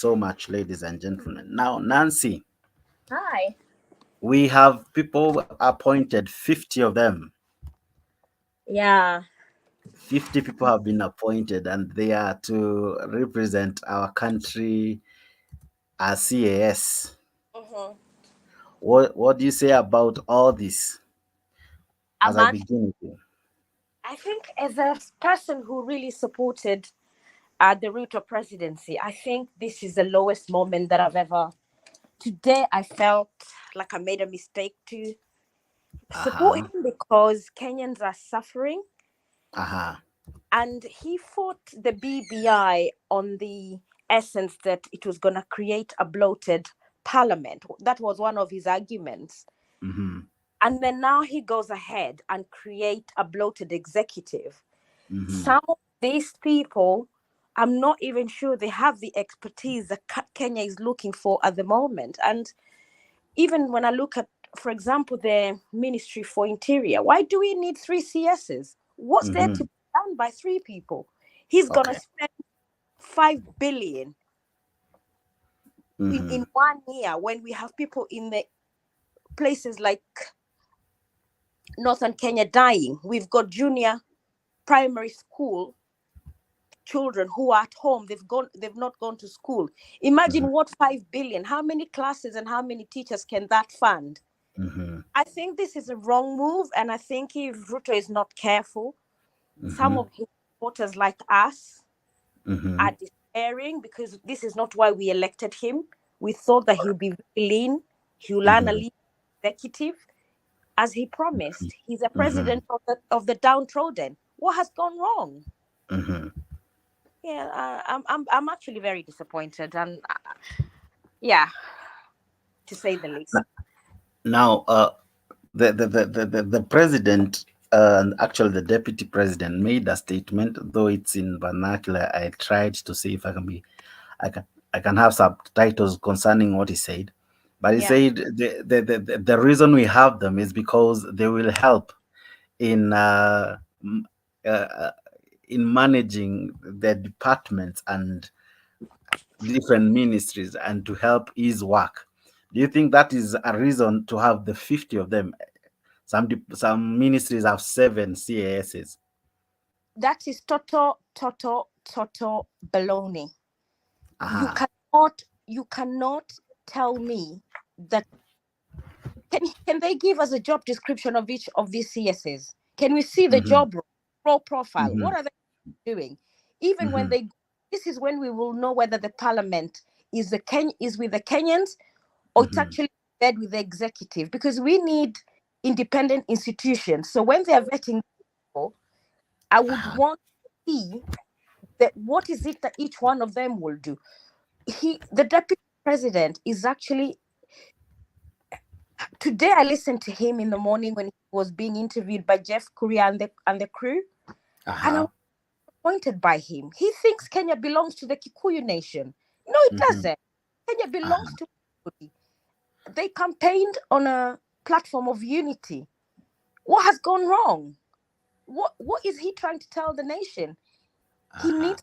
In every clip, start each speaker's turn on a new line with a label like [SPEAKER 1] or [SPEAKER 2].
[SPEAKER 1] so much, ladies and gentlemen. Now, Nancy,
[SPEAKER 2] Hi.
[SPEAKER 1] we have people appointed, 50 of them.
[SPEAKER 2] Yeah.
[SPEAKER 1] 50 people have been appointed, and they are to represent our country as CAS.
[SPEAKER 2] Mm-hmm.
[SPEAKER 1] What do you say about all this as
[SPEAKER 2] I'm
[SPEAKER 1] I
[SPEAKER 2] act-
[SPEAKER 1] begin with you?
[SPEAKER 2] I think as a person who really supported the Ruto presidency, I think this is the lowest moment that I've ever. Today, I felt like I made a mistake to support
[SPEAKER 1] Uh-huh.
[SPEAKER 2] him because Kenyans are suffering,
[SPEAKER 1] Uh-huh.
[SPEAKER 2] and he fought the BBI on the essence that it was going to create a bloated parliament. That was one of his arguments.
[SPEAKER 1] Mm-hmm.
[SPEAKER 2] And then now he goes ahead and create a bloated executive.
[SPEAKER 1] Mm-hmm.
[SPEAKER 2] Some of these people, I'm not even sure they have the expertise that Kenya is looking for at the moment. And even when I look at, for example, the Ministry for Interior, why do we need three CSs? What's there
[SPEAKER 1] Mm-hmm.
[SPEAKER 2] to be done by three people? He's gonna
[SPEAKER 1] Okay.
[SPEAKER 2] spend 5 billion
[SPEAKER 1] Mm-hmm.
[SPEAKER 2] in 1 year when we have people in the places like Northern Kenya dying. We've got junior primary school children who are at home. They've not gone to school.
[SPEAKER 1] Mm-hmm.
[SPEAKER 2] Imagine what 5 billion, how many classes and how many teachers can that fund?
[SPEAKER 1] Mm-hmm.
[SPEAKER 2] I think this is a wrong move, and I think if Ruto is not careful, some
[SPEAKER 1] Mm-hmm.
[SPEAKER 2] of his supporters like us
[SPEAKER 1] Mm-hmm.
[SPEAKER 2] are despairing because this is not why we elected him. We thought that he'll be very lean, he'll learn a
[SPEAKER 1] Mm-hmm.
[SPEAKER 2] lean executive, as he promised. He's a
[SPEAKER 1] Mm-hmm.
[SPEAKER 2] president of the downtrodden. What has gone wrong?
[SPEAKER 1] Mm-hmm.
[SPEAKER 2] Yeah, I'm actually very disappointed, and yeah, to say the least.
[SPEAKER 1] Now, the president and actually the deputy president made a statement, though it's in vernacular. I tried to see if I can, I can have subtitles concerning what he said. But he
[SPEAKER 2] Yeah.
[SPEAKER 1] said the reason we have them is because they will help in m- uh, uh, in managing the departments and different ministries and to help his work. Do you think that is a reason to have the 50 of them? Some ministries have 7 CASs.
[SPEAKER 2] That is total baloney. You
[SPEAKER 1] Aha.
[SPEAKER 2] cannot tell me that can they give us a job description of each of these CSs? Can we see the
[SPEAKER 1] Mm-hmm.
[SPEAKER 2] job role profile?
[SPEAKER 1] Mm-hmm.
[SPEAKER 2] What are they doing? Even when
[SPEAKER 1] Mm-hmm.
[SPEAKER 2] they this is when we will know whether the parliament is with the Kenyans or it's
[SPEAKER 1] Mm-hmm.
[SPEAKER 2] actually led with the executive because we need independent institutions. So when they are vetting people, I would
[SPEAKER 1] Aha.
[SPEAKER 2] want to see that what is it that each one of them will do. The deputy president is actually today I listened to him in the morning when he was being interviewed by Jeff Korea and the crew, and I was
[SPEAKER 1] Aha.
[SPEAKER 2] appointed by him. He thinks Kenya belongs to the Kikuyu nation. No, it
[SPEAKER 1] Mm-hmm.
[SPEAKER 2] doesn't. Kenya
[SPEAKER 1] Aha.
[SPEAKER 2] belongs to everybody. They campaigned on a platform of unity. What has gone wrong? What is he trying to tell the nation? He
[SPEAKER 1] Aha.
[SPEAKER 2] needs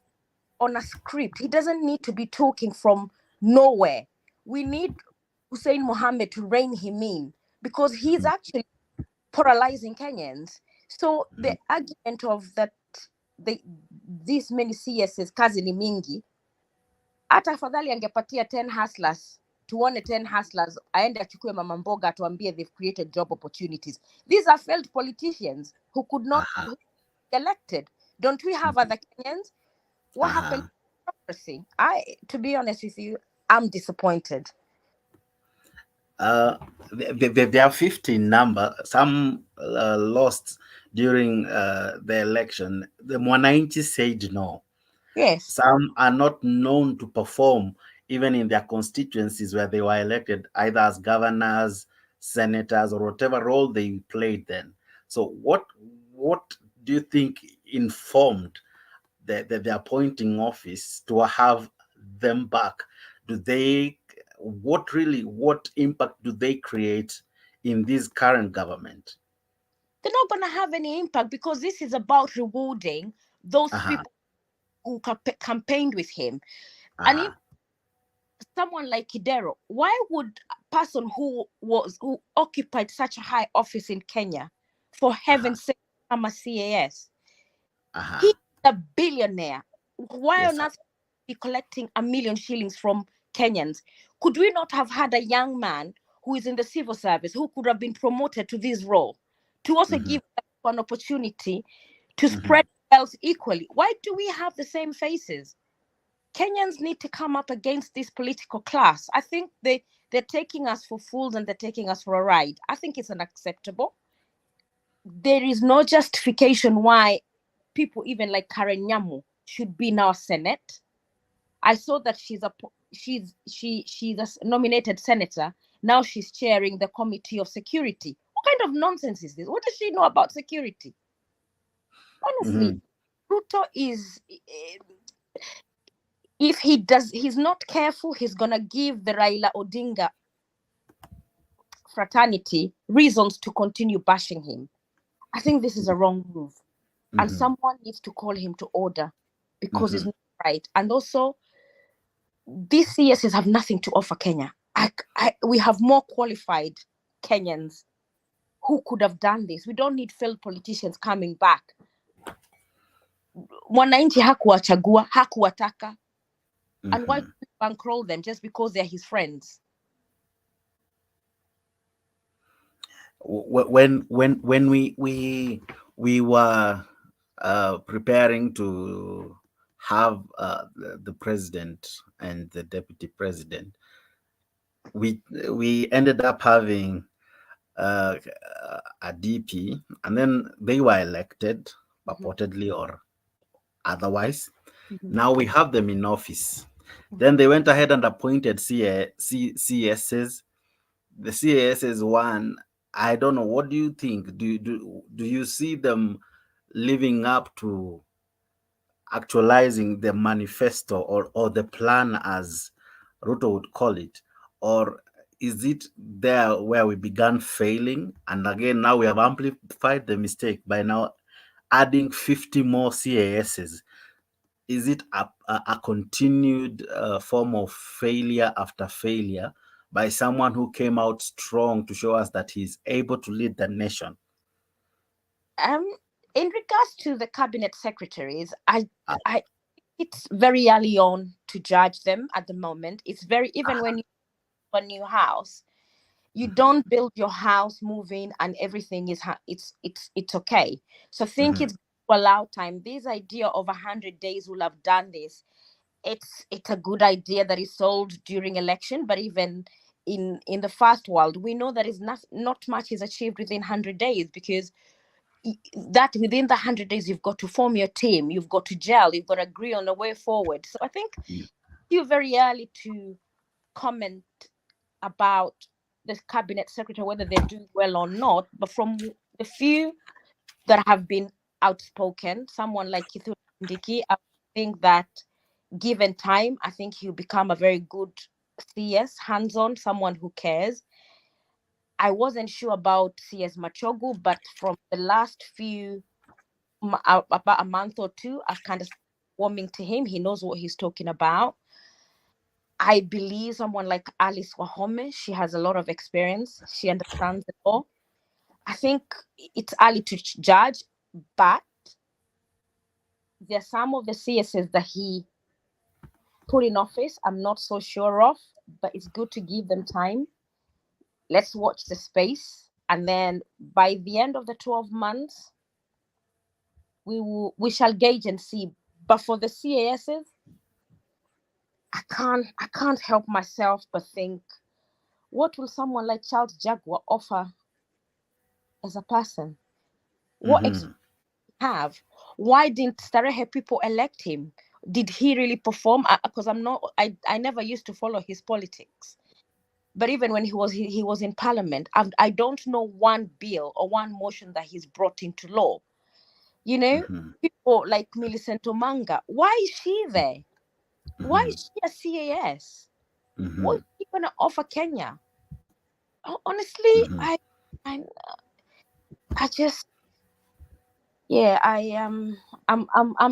[SPEAKER 2] on a script. He doesn't need to be talking from nowhere. We need Hussein Mohammed to rein him in because he's
[SPEAKER 1] Mm-hmm.
[SPEAKER 2] actually polarizing Kenyans. So the argument of that they these many CSs kazi ni mingi, hata afadhali angepatia 10 hustlers tuone 10 hustlers aende achukue mama mboga atuambie they've created job opportunities. These are failed politicians who could not
[SPEAKER 1] Aha.
[SPEAKER 2] who elected. Don't we have
[SPEAKER 1] Mm-hmm.
[SPEAKER 2] other Kenyans? What happened
[SPEAKER 1] Aha.
[SPEAKER 2] to democracy? To be honest with you, I'm disappointed.
[SPEAKER 1] Uh, they are 15 number. Some lost during the election. The Mwananchi said no.
[SPEAKER 2] Yes.
[SPEAKER 1] Some are not known to perform even in their constituencies where they were elected, either as governors, senators, or whatever role they played then. So, what do you think informed the appointing office to have them back? Do they what impact do they create in this current government?
[SPEAKER 2] They're not going to have any impact because this is about rewarding those
[SPEAKER 1] Uh-huh.
[SPEAKER 2] people who campaigned with him. And if
[SPEAKER 1] Uh-huh.
[SPEAKER 2] someone like Kidero, why would a person who occupied such a high office in Kenya, for heaven's sake, become a CAS? He's a billionaire. Why
[SPEAKER 1] Yes,
[SPEAKER 2] on
[SPEAKER 1] sir.
[SPEAKER 2] earth be collecting 1 million shillings from Kenyans? Could we not have had a young man who is in the civil service who could have been promoted to this role to also give an opportunity to spread wealth equally? Why do we have the same faces? Kenyans need to come up against this political class. I think they're taking us for fools and they're taking us for a ride. I think it's unacceptable. There is no justification why people even like Karen Nyamu should be in our Senate. I saw that she's a nominated senator. Now she's chairing the Committee of Security. What kind of nonsense is this? What does she know about security? Honestly, Ruto is, if he's not careful, he's gonna give the Raila Odinga fraternity reasons to continue bashing him. I think this is a wrong move, and someone needs to call him to order because it's not right. And also, these CSs have nothing to offer Kenya. We have more qualified Kenyans who could have done this. We don't need failed politicians coming back. Mwananchi hakuwachagua, hakuwataka. And why do we bankroll them just because they're his friends?
[SPEAKER 1] When we were preparing to have the president and the deputy president, we ended up having a DP, and then they were elected purportedly or otherwise. Now we have them in office. Then they went ahead and appointed CSs. The CASs one, I don't know. What do you think? Do you see them living up to actualizing the manifesto or the plan, as Ruto would call it? Or is it there where we began failing? And again, now we have amplified the mistake by now adding 50 more CASs. Is it a continued form of failure after failure by someone who came out strong to show us that he's able to lead the nation?
[SPEAKER 2] In regards to the cabinet secretaries, it's very early on to judge them at the moment. It's even when you have a new house, you don't build your house, move in, and everything is it's okay. So I think it's allow time. This idea of 100 days will have done this. It's a good idea that is sold during election, but even in the first world, we know that is not much is achieved within 100 days, because that within the 100 days you've got to form your team, you've got to gel, you've got to agree on a way forward. So I think it's still very early to comment about the cabinet secretary, whether they're doing well or not. But from the few that have been outspoken, someone like Kithure Kindiki, I think that given time, I think he'll become a very good CS, hands-on, someone who cares. I wasn't sure about CS Machogu, but from the last few, about a month or two, I've kind of warming to him. He knows what he's talking about. I believe someone like Alice Wahome, she has a lot of experience. She understands the law. I think it's early to judge, but there are some of the CSs that he put in office I'm not so sure of, but it's good to give them time. Let's watch the space, and then by the end of the 12 months, we shall gauge and see. But for the CASs, I can't help myself but think, what will someone like Charles Jaguar offer as a person? What experience have? Why didn't Starehe people elect him? Did he really perform? Because I never used to follow his politics. But even when he was in parliament, I don't know one bill or one motion that he's brought into law. You know, people like Millicent Omanga, why is she there? Why is she a CAS? What is she going to offer Kenya? Honestly, I just, yeah, I'm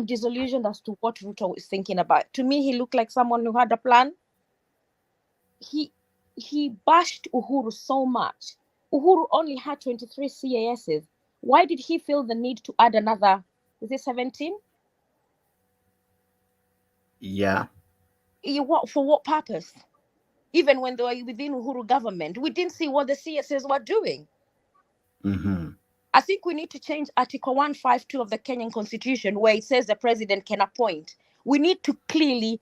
[SPEAKER 2] disillusioned as to what Ruto is thinking about. To me, he looked like someone who had a plan, he bashed Uhuru so much. Uhuru only had 23 CASs. Why did he feel the need to add another? Is it 17?
[SPEAKER 1] Yeah.
[SPEAKER 2] For what purpose? Even when they were within Uhuru government, we didn't see what the CSs were doing.
[SPEAKER 1] Mm-hmm.
[SPEAKER 2] I think we need to change Article 152 of the Kenyan Constitution, where it says the president can appoint. We need to clearly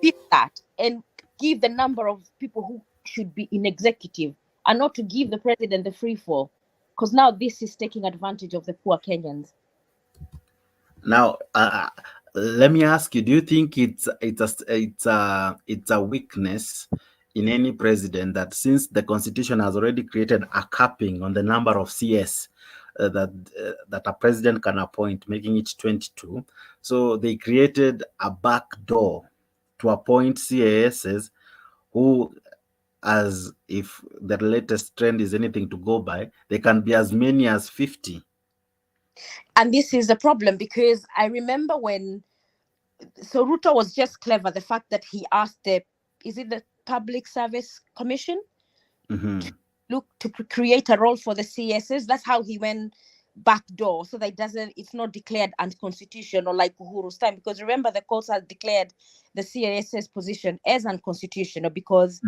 [SPEAKER 2] beat that and give the number of people who should be in executive, and not to give the president the free fall, because now this is taking advantage of the poor Kenyans.
[SPEAKER 1] Now, let me ask you: do you think it's a weakness in any president that, since the constitution has already created a capping on the number of CS that a president can appoint, making it 22, so they created a back door to appoint CASs who, as if the latest trend is anything to go by, they can be as many as 50.
[SPEAKER 2] And this is the problem, because I remember when, so Ruto was just clever, the fact that he asked is it the Public Service Commission,
[SPEAKER 1] Mm-hmm.
[SPEAKER 2] look to create a role for the CSs. That's how he went backdoor, so that it's not declared unconstitutional like Uhuru's time. Because remember, the courts had declared the CSS position as unconstitutional because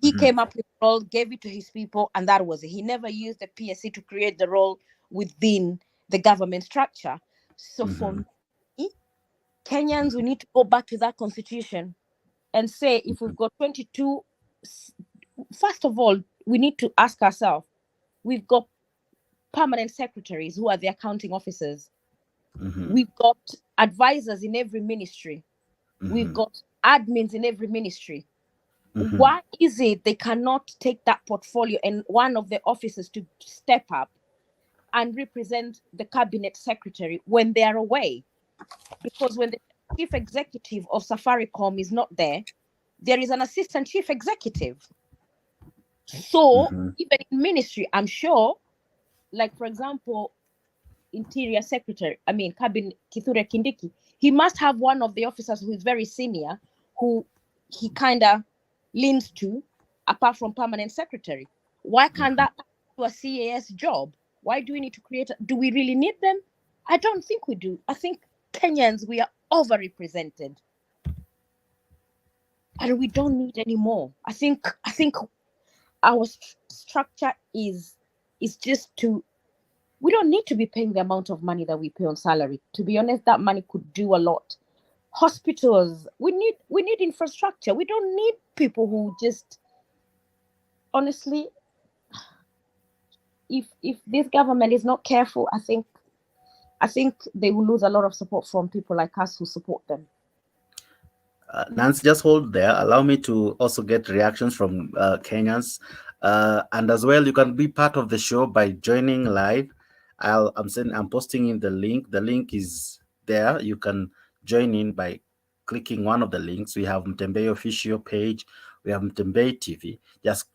[SPEAKER 2] he
[SPEAKER 1] Mm-hmm.
[SPEAKER 2] came up with the role, gave it to his people, and that was it. He never used the PSC to create the role within the government structure. So for
[SPEAKER 1] Mm-hmm.
[SPEAKER 2] me, Kenyans, we need to go back to that constitution and say, if we've got 22, first of all, we need to ask ourselves, we've got permanent secretaries who are the accounting officers.
[SPEAKER 1] Mm-hmm.
[SPEAKER 2] We've got advisors in every ministry. We've
[SPEAKER 1] Mm-hmm.
[SPEAKER 2] got admins in every ministry.
[SPEAKER 1] Mm-hmm.
[SPEAKER 2] Why is it they cannot take that portfolio and one of the officers to step up and represent the cabinet secretary when they are away? Because when the chief executive of Safaricom is not there, there is an assistant chief executive. So
[SPEAKER 1] Mm-hmm.
[SPEAKER 2] even in ministry, I'm sure, like for example, Interior Secretary, Cabinet Kithure Kindiki, he must have one of the officers who is very senior, who he kind of leans to, apart from permanent secretary. Why can't that do a CAS job? Why do we need to create? Do we really need them? I don't think we do. I think Kenyans, we are overrepresented, and we don't need any more. I think our structure is just to. We don't need to be paying the amount of money that we pay on salary. To be honest, that money could do a lot. Hospitals, we need infrastructure. We don't need people who just, honestly, if this government is not careful, I think they will lose a lot of support from people like us who support them.
[SPEAKER 1] Nancy, just hold there. Allow me to also get reactions from Kenyans. And as well, you can be part of the show by joining live. I'm posting in the link. The link is there. You can join in by clicking one of the links. We have Mutembei official page. We have Mutembei TV. Just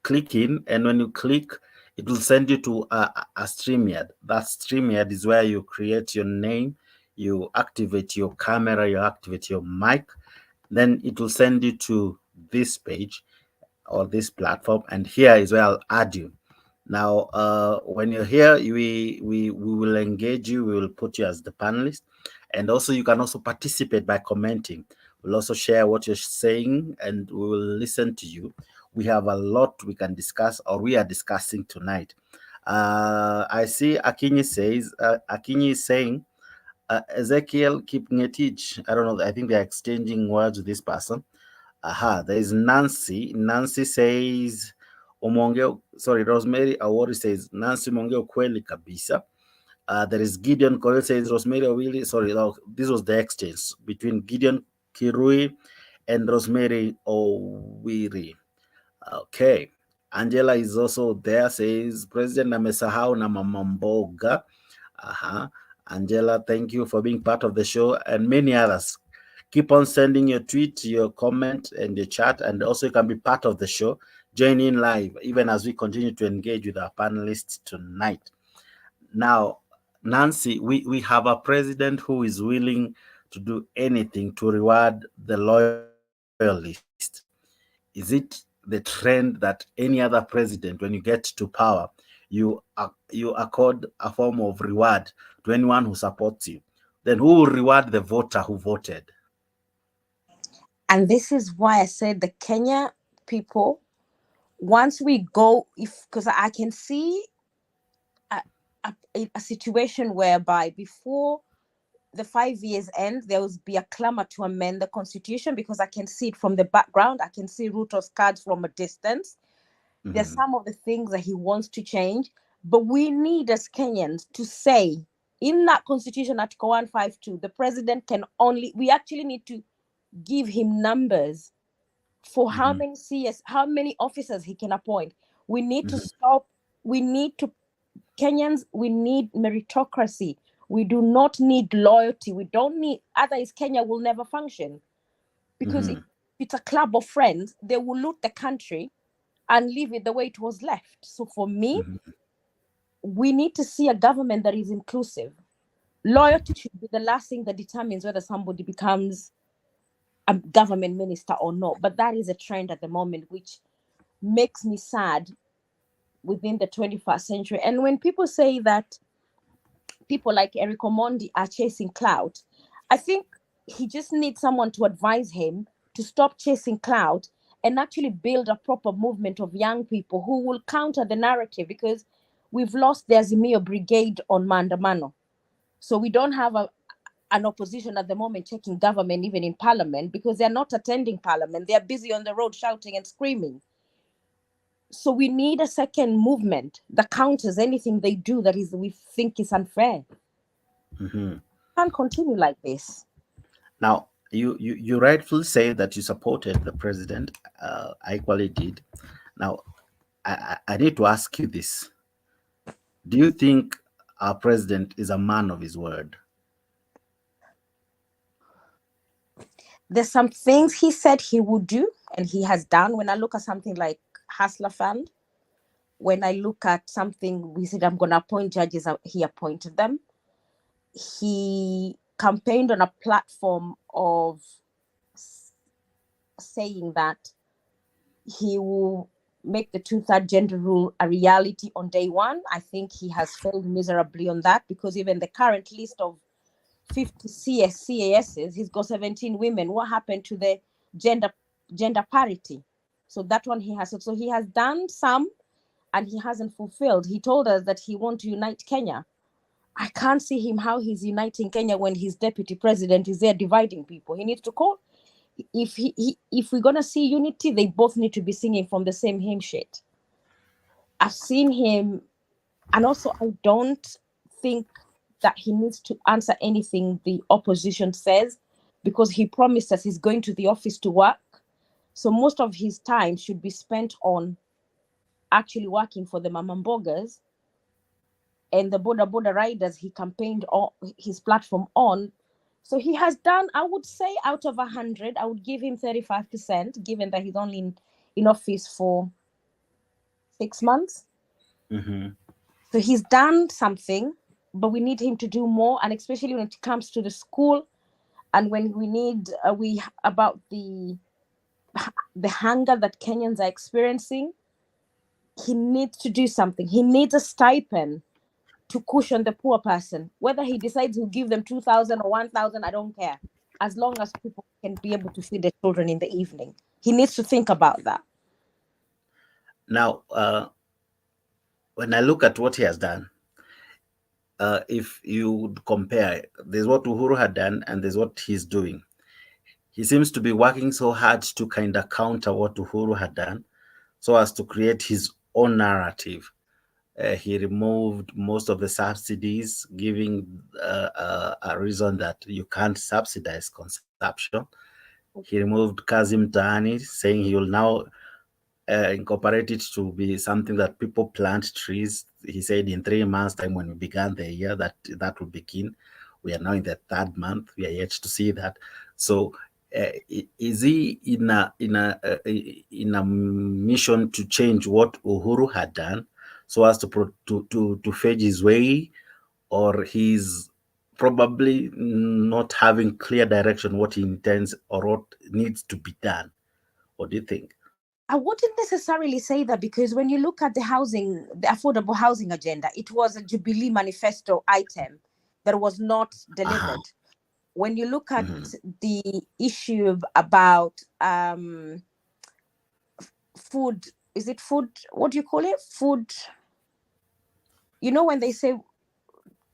[SPEAKER 1] click in, and when you click, it will send you to a StreamYard. That StreamYard is where you create your name, you activate your camera, you activate your mic, then it will send you to this page or this platform, and here is where I'll add you. Now, when you're here, we will engage you. We will put you as the panelist, and also you can also participate by commenting. We'll also share what you're saying, and we will listen to you. We have a lot we can discuss, or we are discussing tonight. I see Akinyi is saying, Ezekiel Kipngetich. I don't know. I think they're exchanging words with this person. Aha, there is Nancy. Nancy says, Rosemary Awori says, Nancy Mongeo Kweli Kabisa. There is Gideon Corel says, Rosemary Awili. This was the exchange between Gideon Kirui and Rosemary Owiri. Okay. Angela is also there, says, President Namesahau na Mama Mboga. Angela, thank you for being part of the show, and many others. Keep on sending your tweet, your comment, and your chat, and also you can be part of the show. Join in live, even as we continue to engage with our panelists tonight. Now, Nancy, we have a president who is willing to do anything to reward the loyalist. Even is it the trend that any other president, when you get to power, you accord a form of reward to anyone who supports you? Then who will reward the voter who voted?
[SPEAKER 2] And this is why I said the Kenya people, once we go, if because I can see a, a situation whereby before the 5 years end, there will be a clamor to amend the constitution, because I can see it from the background. I can see Ruto's cards from a distance. There's some of the things that he wants to change, but we need as Kenyans to say in that constitution, Article 152, the president can only, we actually need to give him numbers for how many CS, how many officers he can appoint. We need to stop, we need to, Kenyans, we need meritocracy. We do not need loyalty. We don't need, otherwise Kenya will never function. Because if it's a club of friends, they will loot the country and leave it the way it was left. So for me, we need to see a government that is inclusive. Loyalty should be the last thing that determines whether somebody becomes a government minister or not. But that is a trend at the moment, which makes me sad within the 21st century. And when people say that people like Eric Omondi are chasing clout, I think he just needs someone to advise him to stop chasing clout and actually build a proper movement of young people who will counter the narrative, because we've lost the Azimio brigade on Maandamano. So we don't have an opposition at the moment taking government, even in parliament, because they're not attending parliament. They're busy on the road shouting and screaming. So we need a second movement that counters anything they do that is we think is unfair. Can't continue like this.
[SPEAKER 1] Now, you rightfully say that you supported the president. I equally did. Now, I need to ask you this. Do you think our president is a man of his word?
[SPEAKER 2] There's some things he said he would do and he has done. When I look at something like Hustler Fund, when I look at something, we said, I'm going to appoint judges, he appointed them. He campaigned on a platform of saying that he will make the two-third gender rule a reality on day one. I think he has failed miserably on that, because even the current list of 50 CASs, he's got 17 women. What happened to the gender parity? So that one he has. So he has done some and he hasn't fulfilled. He told us that he wants to unite Kenya. I can't see him how he's uniting Kenya when his deputy president is there dividing people. He needs to call. If we're gonna see unity, they both need to be singing from the same hymn sheet. I've seen him, and also I don't think that he needs to answer anything the opposition says, because he promised us he's going to the office to work. So most of his time should be spent on actually working for the Mamambogas and the border riders he campaigned on his platform on. So he has done, I would say, out of 100, I would give him 35%, given that he's only in office for 6 months. So he's done something, but we need him to do more, and especially when it comes to the school, and when we need about the hunger that Kenyans are experiencing. He needs to do something. He needs a stipend to cushion the poor person. Whether he decides he'll give them 2,000 or 1,000, I don't care. As long as people can be able to feed their children in the evening. He needs to think about that.
[SPEAKER 1] Now, when I look at what he has done, if you would compare, there's what Uhuru had done and there's what he's doing. He seems to be working so hard to kind of counter what Uhuru had done, so as to create his own narrative. He removed most of the subsidies, giving a reason that you can't subsidize consumption. He removed Kazim Taani, saying he will now incorporate it to be something that people plant trees. He said in 3 months' time, when we began the year, that would begin. We are now in the third month. We are yet to see that. So, is he in a mission to change what Uhuru had done, so as to fetch his way, or he's probably not having clear direction what he intends or what needs to be done? What do you think?
[SPEAKER 2] I wouldn't necessarily say that, because when you look at the affordable housing agenda, it was a Jubilee manifesto item that was not
[SPEAKER 1] Uh-huh.
[SPEAKER 2] delivered. When you look at
[SPEAKER 1] Mhm.
[SPEAKER 2] the issue about food, is it food? What do you call it? Food. When they say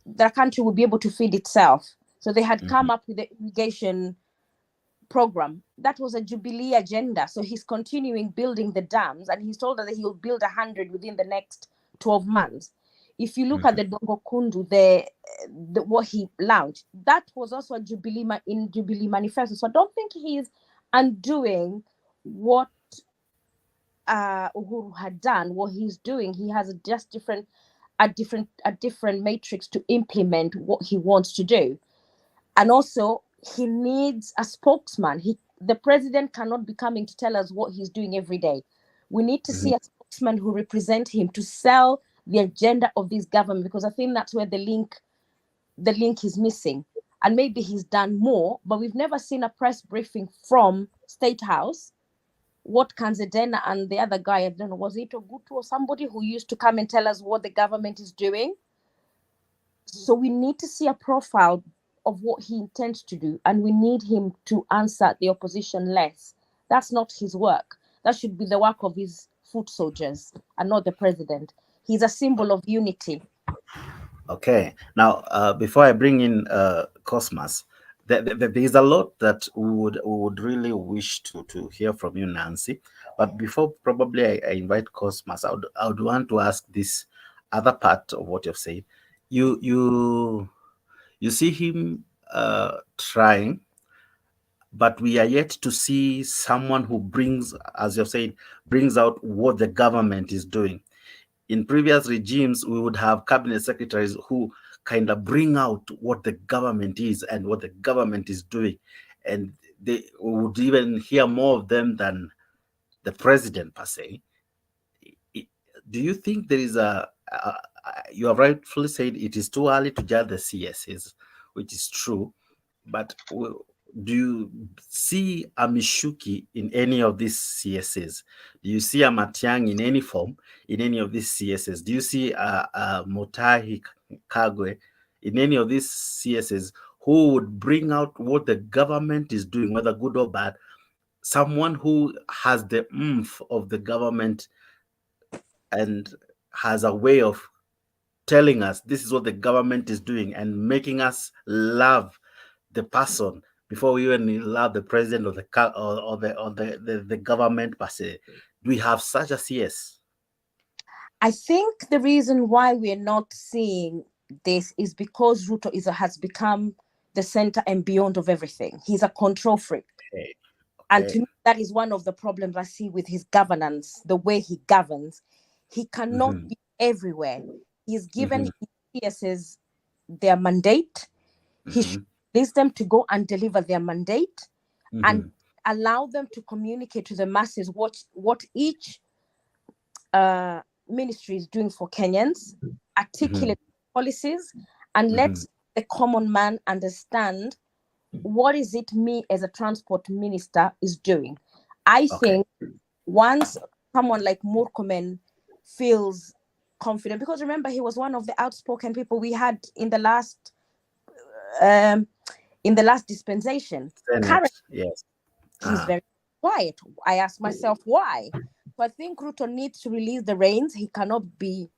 [SPEAKER 2] the country will be able to feed itself, so they had come up with the irrigation program. That was a Jubilee agenda. So he's continuing building the dams, and he's told us that he'll build 100 within the next 12 months. If you look at the Dongo Kundu, what he launched, that was also a in Jubilee manifesto. So I don't think he's undoing what Uhuru had done. What he's doing, he has a different matrix to implement what he wants to do. And also, he needs a spokesman. The president cannot be coming to tell us what he's doing every day. We need to see a spokesman who represents him to sell the agenda of this government, because I think that's where the link is missing. And maybe he's done more, but we've never seen a press briefing from State House. What Kanzedena and the other guy, I don't know, was it Ogutu or somebody who used to come and tell us what the government is doing? So we need to see a profile of what he intends to do, and we need him to answer the opposition less. That's not his work. That should be the work of his foot soldiers and not the president. He's a symbol of unity.
[SPEAKER 1] Okay. Now, before I bring in Cosmas, there's a lot that we would really wish to hear from you, Nancy. But before probably I invite Cosmas, I would want to ask this other part of what you've said. You see him trying, but we are yet to see someone who brings, as you've said, brings out what the government is doing. In previous regimes, we would have cabinet secretaries who kind of bring out what the government is and what the government is doing. And they we would even hear more of them than the president per se. Do you think there is you have rightfully said it is too early to judge the CSs, which is true, but do you see a Mishuki in any of these CSs? Do you see a Matiang in any form in any of these CSs? Do you see a Motahi Kagwe in any of these CSs who would bring out what the government is doing, whether good or bad? Someone who has the oomph of the government and has a way of telling us this is what the government is doing and making us love the person before we even love the president or the government per se. Do we have such a CS?
[SPEAKER 2] I think the reason why we're not seeing this is because Ruto has become the center and beyond of everything. He's a control freak.
[SPEAKER 1] Okay.
[SPEAKER 2] And to
[SPEAKER 1] Okay.
[SPEAKER 2] me, that is one of the problems I see with his governance, the way he governs. He cannot
[SPEAKER 1] Mm-hmm.
[SPEAKER 2] be everywhere. He's given
[SPEAKER 1] Mm-hmm.
[SPEAKER 2] his PSs their mandate. He
[SPEAKER 1] Mm-hmm.
[SPEAKER 2] should release them to go and deliver their mandate, and
[SPEAKER 1] Mm-hmm.
[SPEAKER 2] allow them to communicate to the masses what each ministry is doing for Kenyans,
[SPEAKER 1] Mm-hmm.
[SPEAKER 2] articulate policies, and let
[SPEAKER 1] Mm-hmm.
[SPEAKER 2] the common man understand what is it me as a transport minister is doing. I
[SPEAKER 1] Okay.
[SPEAKER 2] think once someone like Murkomen feels confident, because remember he was one of the outspoken people we had um, in the last dispensation. Currently,
[SPEAKER 1] Senate. Yes.
[SPEAKER 2] he's
[SPEAKER 1] Uh-huh.
[SPEAKER 2] very quiet. I ask myself why. So I think Ruto needs to release the reins. He cannot be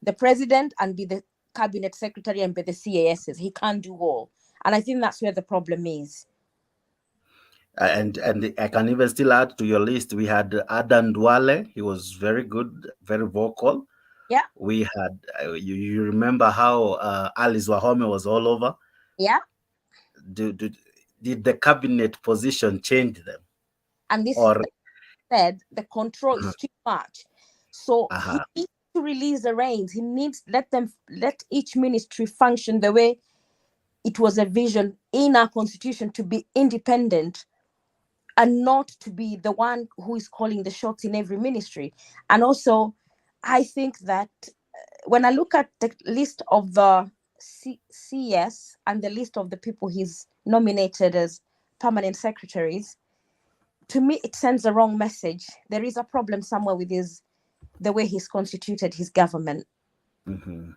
[SPEAKER 2] the president and be the cabinet secretary and be the CASs. He can't do all. And I think that's where the problem is.
[SPEAKER 1] And I can even still add to your list. We had Adan Duale. He was very good, very vocal.
[SPEAKER 2] Yeah,
[SPEAKER 1] We had you remember how Alice Wahome was all over.
[SPEAKER 2] yeah.
[SPEAKER 1] Do, do, did the cabinet position change them
[SPEAKER 2] And this is
[SPEAKER 1] or?
[SPEAKER 2] said the control is too much. So he
[SPEAKER 1] Uh-huh.
[SPEAKER 2] needs to release the reins. He needs let each ministry function the way it was a vision in our constitution, to be independent and not to be the one who is calling the shots in every ministry. And also, I think that when I look at the list of the CS and the list of the people he's nominated as permanent secretaries, to me, it sends the wrong message. There is a problem somewhere with the way he's constituted his government.
[SPEAKER 1] Mm-hmm.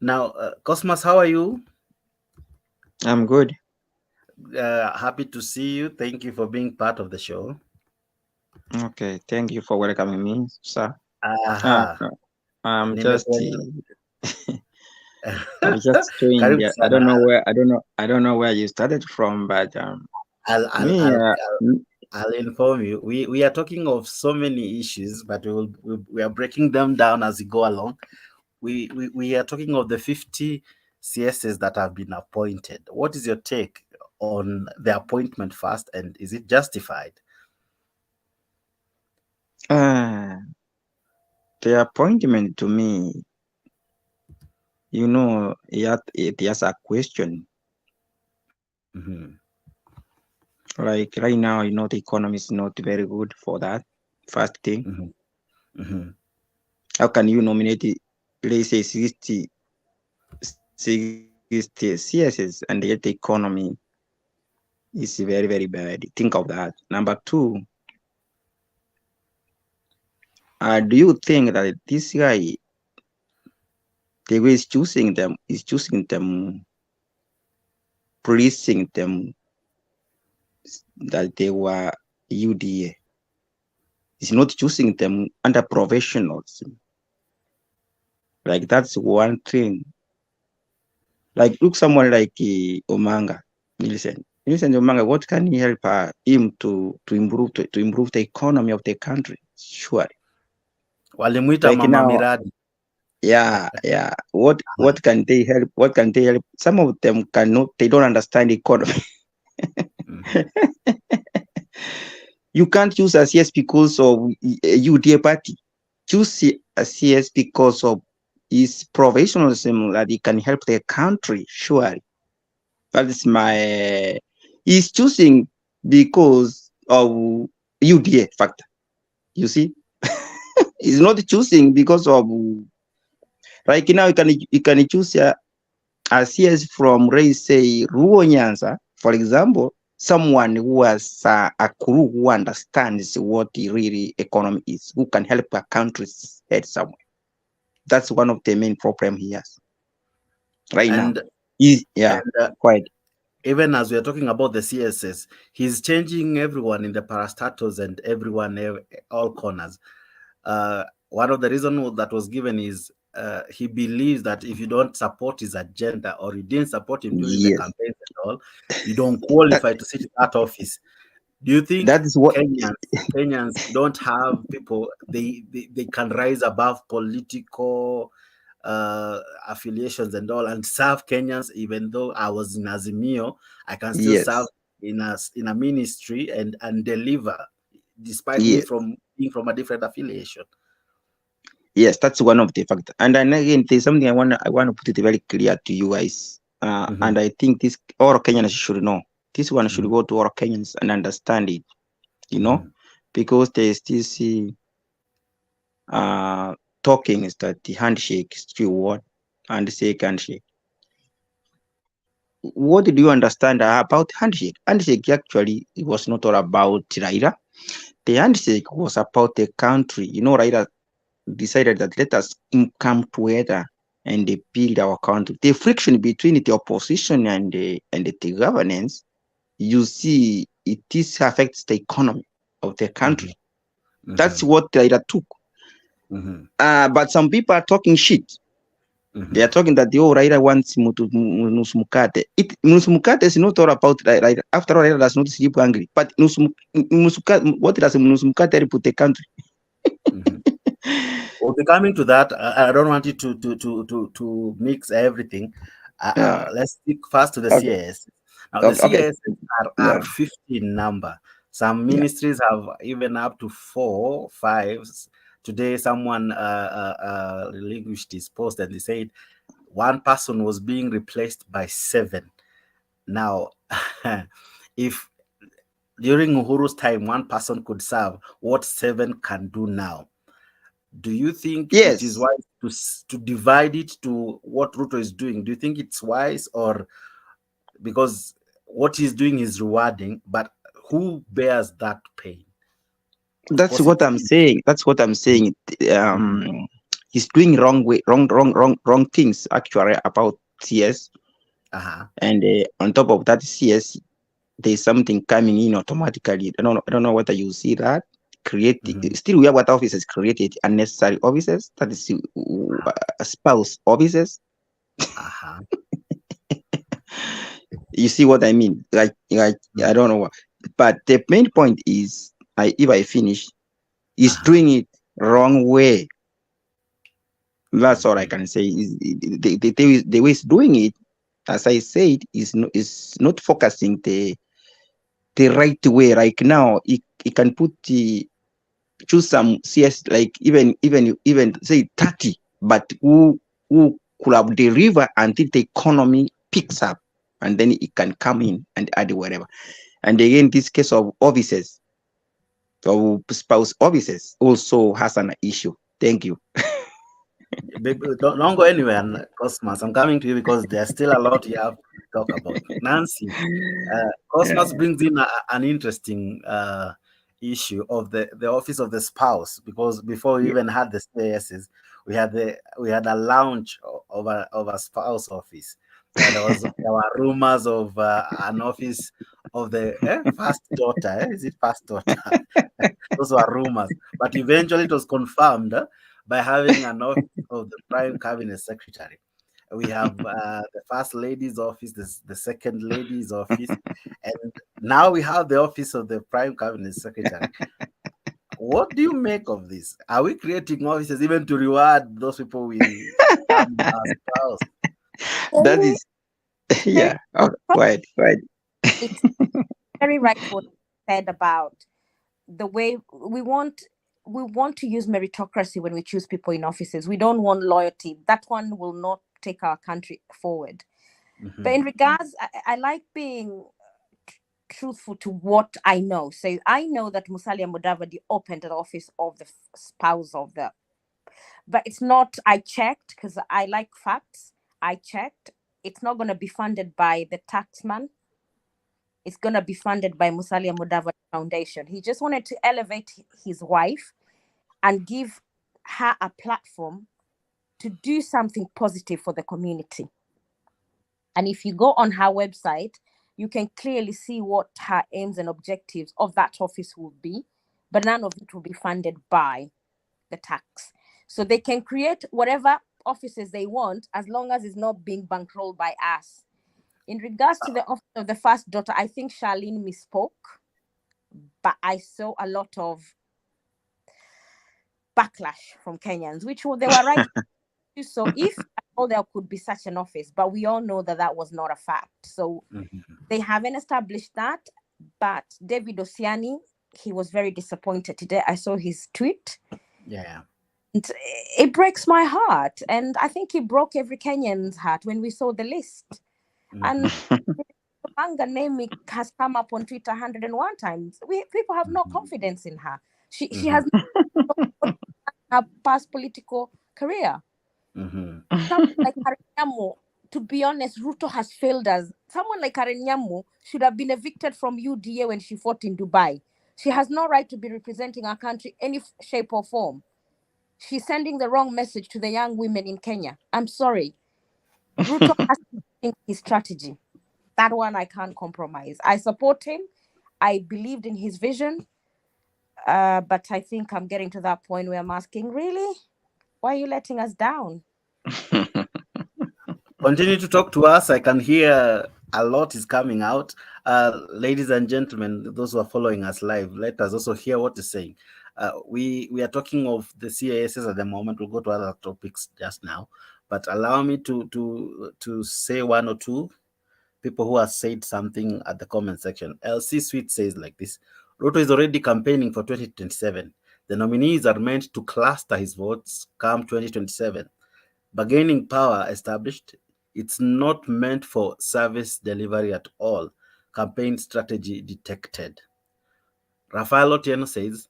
[SPEAKER 1] Now, Cosmos, how are you?
[SPEAKER 3] I'm good.
[SPEAKER 1] Happy to see you. Thank you for being part of the show.
[SPEAKER 3] Okay, thank you for welcoming me, sir. Uh,
[SPEAKER 1] Aha.
[SPEAKER 3] I'm just
[SPEAKER 1] Nimekuelewa.
[SPEAKER 3] I'm just doing.
[SPEAKER 1] Karibu
[SPEAKER 3] I don't
[SPEAKER 1] sana.
[SPEAKER 3] know where I don't know where you started from, but
[SPEAKER 1] I'll, I'll,
[SPEAKER 3] me
[SPEAKER 1] I'll, I'll inform you. We are talking of so many issues, but we are breaking them down as we go along. We are talking of the 50 CSs that have been appointed. What is your take on the appointment first, and is it justified?
[SPEAKER 3] uh, the appointment to me, it has a question.
[SPEAKER 1] Mm-hmm.
[SPEAKER 3] Like right now, the economy is not very good for that. First thing,
[SPEAKER 1] Mm-hmm. Mm-hmm.
[SPEAKER 3] how can you nominate, let's say 60 CSs, and yet the economy is very, very bad? Think of that. Number two, do you think that this guy, the way is choosing them, policing them, that they were UDA? Is not choosing them under professionals. Like that's one thing. Like look someone like Omanga, Millicent Omanga. What can he help him to improve the economy of the country? Sure.
[SPEAKER 1] Walimuita
[SPEAKER 3] Like
[SPEAKER 1] mama
[SPEAKER 3] now,
[SPEAKER 1] miradi.
[SPEAKER 3] yeah. What can they help? What can they help? Some of them cannot. They don't understand economy.
[SPEAKER 1] Mm-hmm.
[SPEAKER 3] You can't choose a CS because of a UDA party. Choose a CS because of his professionalism, that he can help the country. Surely, that is my. He's choosing because of UDA factor. You see, he's not choosing because of, like now you can choose a CS from, let's say, Ruo Nyanza, for example, someone who has a crew who understands what the really economy is, who can help a country's head somewhere. That's one of the main problem he has right now.
[SPEAKER 1] And
[SPEAKER 3] Yeah,
[SPEAKER 1] and
[SPEAKER 3] quite.
[SPEAKER 1] even as we are talking about the CSS, he's changing everyone in the parastatals and everyone, all corners. One of the reasons that was given is he believes that if you don't support his agenda or you didn't support him during the
[SPEAKER 3] Yes,
[SPEAKER 1] campaigns and all, you don't qualify to sit in that office. Do you think
[SPEAKER 3] that is what.
[SPEAKER 1] Kenyans don't have people they can rise above political affiliations and all and serve Kenyans? Even though I was in Azimio, I can still serve
[SPEAKER 3] Yes,
[SPEAKER 1] in a ministry and deliver, despite me
[SPEAKER 3] yes,
[SPEAKER 1] from being from a different affiliation.
[SPEAKER 3] yes. That's one of the factors. And then again, there's something I want to put it very clear to you guys.
[SPEAKER 1] Mm-hmm.
[SPEAKER 3] And I think this all Kenyans should know. This one should
[SPEAKER 1] Mm-hmm.
[SPEAKER 3] go to all Kenyans and understand it.
[SPEAKER 1] Mm-hmm.
[SPEAKER 3] Because there's this talking is that the handshake is still what? Handshake. What did you understand about handshake? Handshake actually, it was not all about Raila. The handshake was about the country. Raila decided that let us come together and they build our country. The friction between the opposition and the governance, you see, it is affects the economy of the country. That's
[SPEAKER 1] Mm-hmm.
[SPEAKER 3] what Raila took.
[SPEAKER 1] Mm-hmm.
[SPEAKER 3] But some people are talking shit. They
[SPEAKER 1] Mm-hmm.
[SPEAKER 3] are talking that the Raila wants nusu mkate. Nusu mkate is not all about Raila. After all, Raila does not sleep hungry. But what does nusu mkate put the country?
[SPEAKER 1] Mm-hmm. We'll be coming to that. I don't want you to mix everything.
[SPEAKER 3] Yeah.
[SPEAKER 1] Let's stick first to the
[SPEAKER 3] Okay.
[SPEAKER 1] CAS. Now, the
[SPEAKER 3] Okay.
[SPEAKER 1] CAS
[SPEAKER 3] Yeah.
[SPEAKER 1] are 50 in number. Some
[SPEAKER 3] Yeah.
[SPEAKER 1] ministries have even up to 4, 5. Today, someone relinquished his post and they said one person was being replaced by 7. Now, if during Uhuru's time one person could serve, what 7 can do now? Do you think it is
[SPEAKER 3] Yes.
[SPEAKER 1] wise to divide it to what Ruto is doing? Do you think it's wise, or because what he's doing is rewarding, but who bears that pain? Of
[SPEAKER 3] That's
[SPEAKER 1] course,
[SPEAKER 3] what
[SPEAKER 1] it's
[SPEAKER 3] I'm saying. That's what I'm saying. He's doing wrong things actually about CS. And on top of that, CS, there's something coming in automatically. I don't know whether you see that. Still, we have what officers created unnecessary officers. That is spouse officers. You see what I mean? Like I don't know what. But the main point is, if I finish, is doing it wrong way. That's all I can say. The way he's doing it, as I said, is not focusing the right way. Like now, he can put choose some CS, like even say 30, but who could have deliver until the economy picks up, and then it can come in and add whatever. And again, this case of officers, or spouse officers, also has an issue. Thank you.
[SPEAKER 1] Don't go anywhere, Cosmas. I'm coming to you because there's still a lot you have to talk about. Nancy, Cosmas brings in an interesting issue of the office of the spouse, because before we even had the CASs, we had a launch of a spouse office. There were rumors of an office of the first daughter. Is it first daughter? Those were rumors, but eventually it was confirmed by having an office of the Prime Cabinet Secretary. We have the First Lady's office, the Second Lady's office, and now we have the office of the Prime Cabinet Secretary. What do you make of this? Are we creating offices even to reward those people we come as spouse?
[SPEAKER 3] That is, yeah. Oh, right.
[SPEAKER 2] It's very right what you said about the way we want to use meritocracy when we choose people in offices. We don't want loyalty. That one will not take our country forward. But in regards, I like being truthful to what I know. So I know that Musalia Mudavadi opened an office of the spouse of the, but it's not, I checked because I like facts. I checked. It's not going to be funded by the taxman. It's going to be funded by Musalia Mudavadi Foundation. He just wanted to elevate his wife and give her a platform to do something positive for the community. And if you go on her website, you can clearly see what her aims and objectives of that office will be, but none of it will be funded by the tax. So they can create whatever offices they want as long as it's not being bankrolled by us. In regards to the office of the first daughter, I think Charlene misspoke, but I saw a lot of backlash from Kenyans, which they were right to do so if there could be such an office, but we all know that was not a fact. So they haven't established that, but David Osiani, he was very disappointed today. I saw his tweet.
[SPEAKER 1] Yeah.
[SPEAKER 2] It breaks my heart, and I think it broke every Kenyan's heart when we saw the list. And Manga name has come up on Twitter 101 times. People have no confidence in her. She has her past political career. Someone like Karenyamu, to be honest, Ruto has failed us. Someone like Karenyamu should have been evicted from UDA when she fought in Dubai. She has no right to be representing our country any shape or form. She's sending the wrong message to the young women in Kenya. I'm sorry. Ruto has to think his strategy. That one I can't compromise. I support him. I believed in his vision. But I think I'm getting to that point where I'm asking, really? Why are you letting us down?
[SPEAKER 1] Continue to talk to us. I can hear a lot is coming out. Ladies and gentlemen, those who are following us live, let us also hear what is saying. We are talking of the CASs at the moment. We'll go to other topics just now, but allow me to say one or two people who have said something at the comment section. LC Sweet says like this: Ruto is already campaigning for 2027. The nominees are meant to cluster his votes come 2027. Bargaining power established. It's not meant for service delivery at all. Campaign strategy detected. Rafael Otieno says,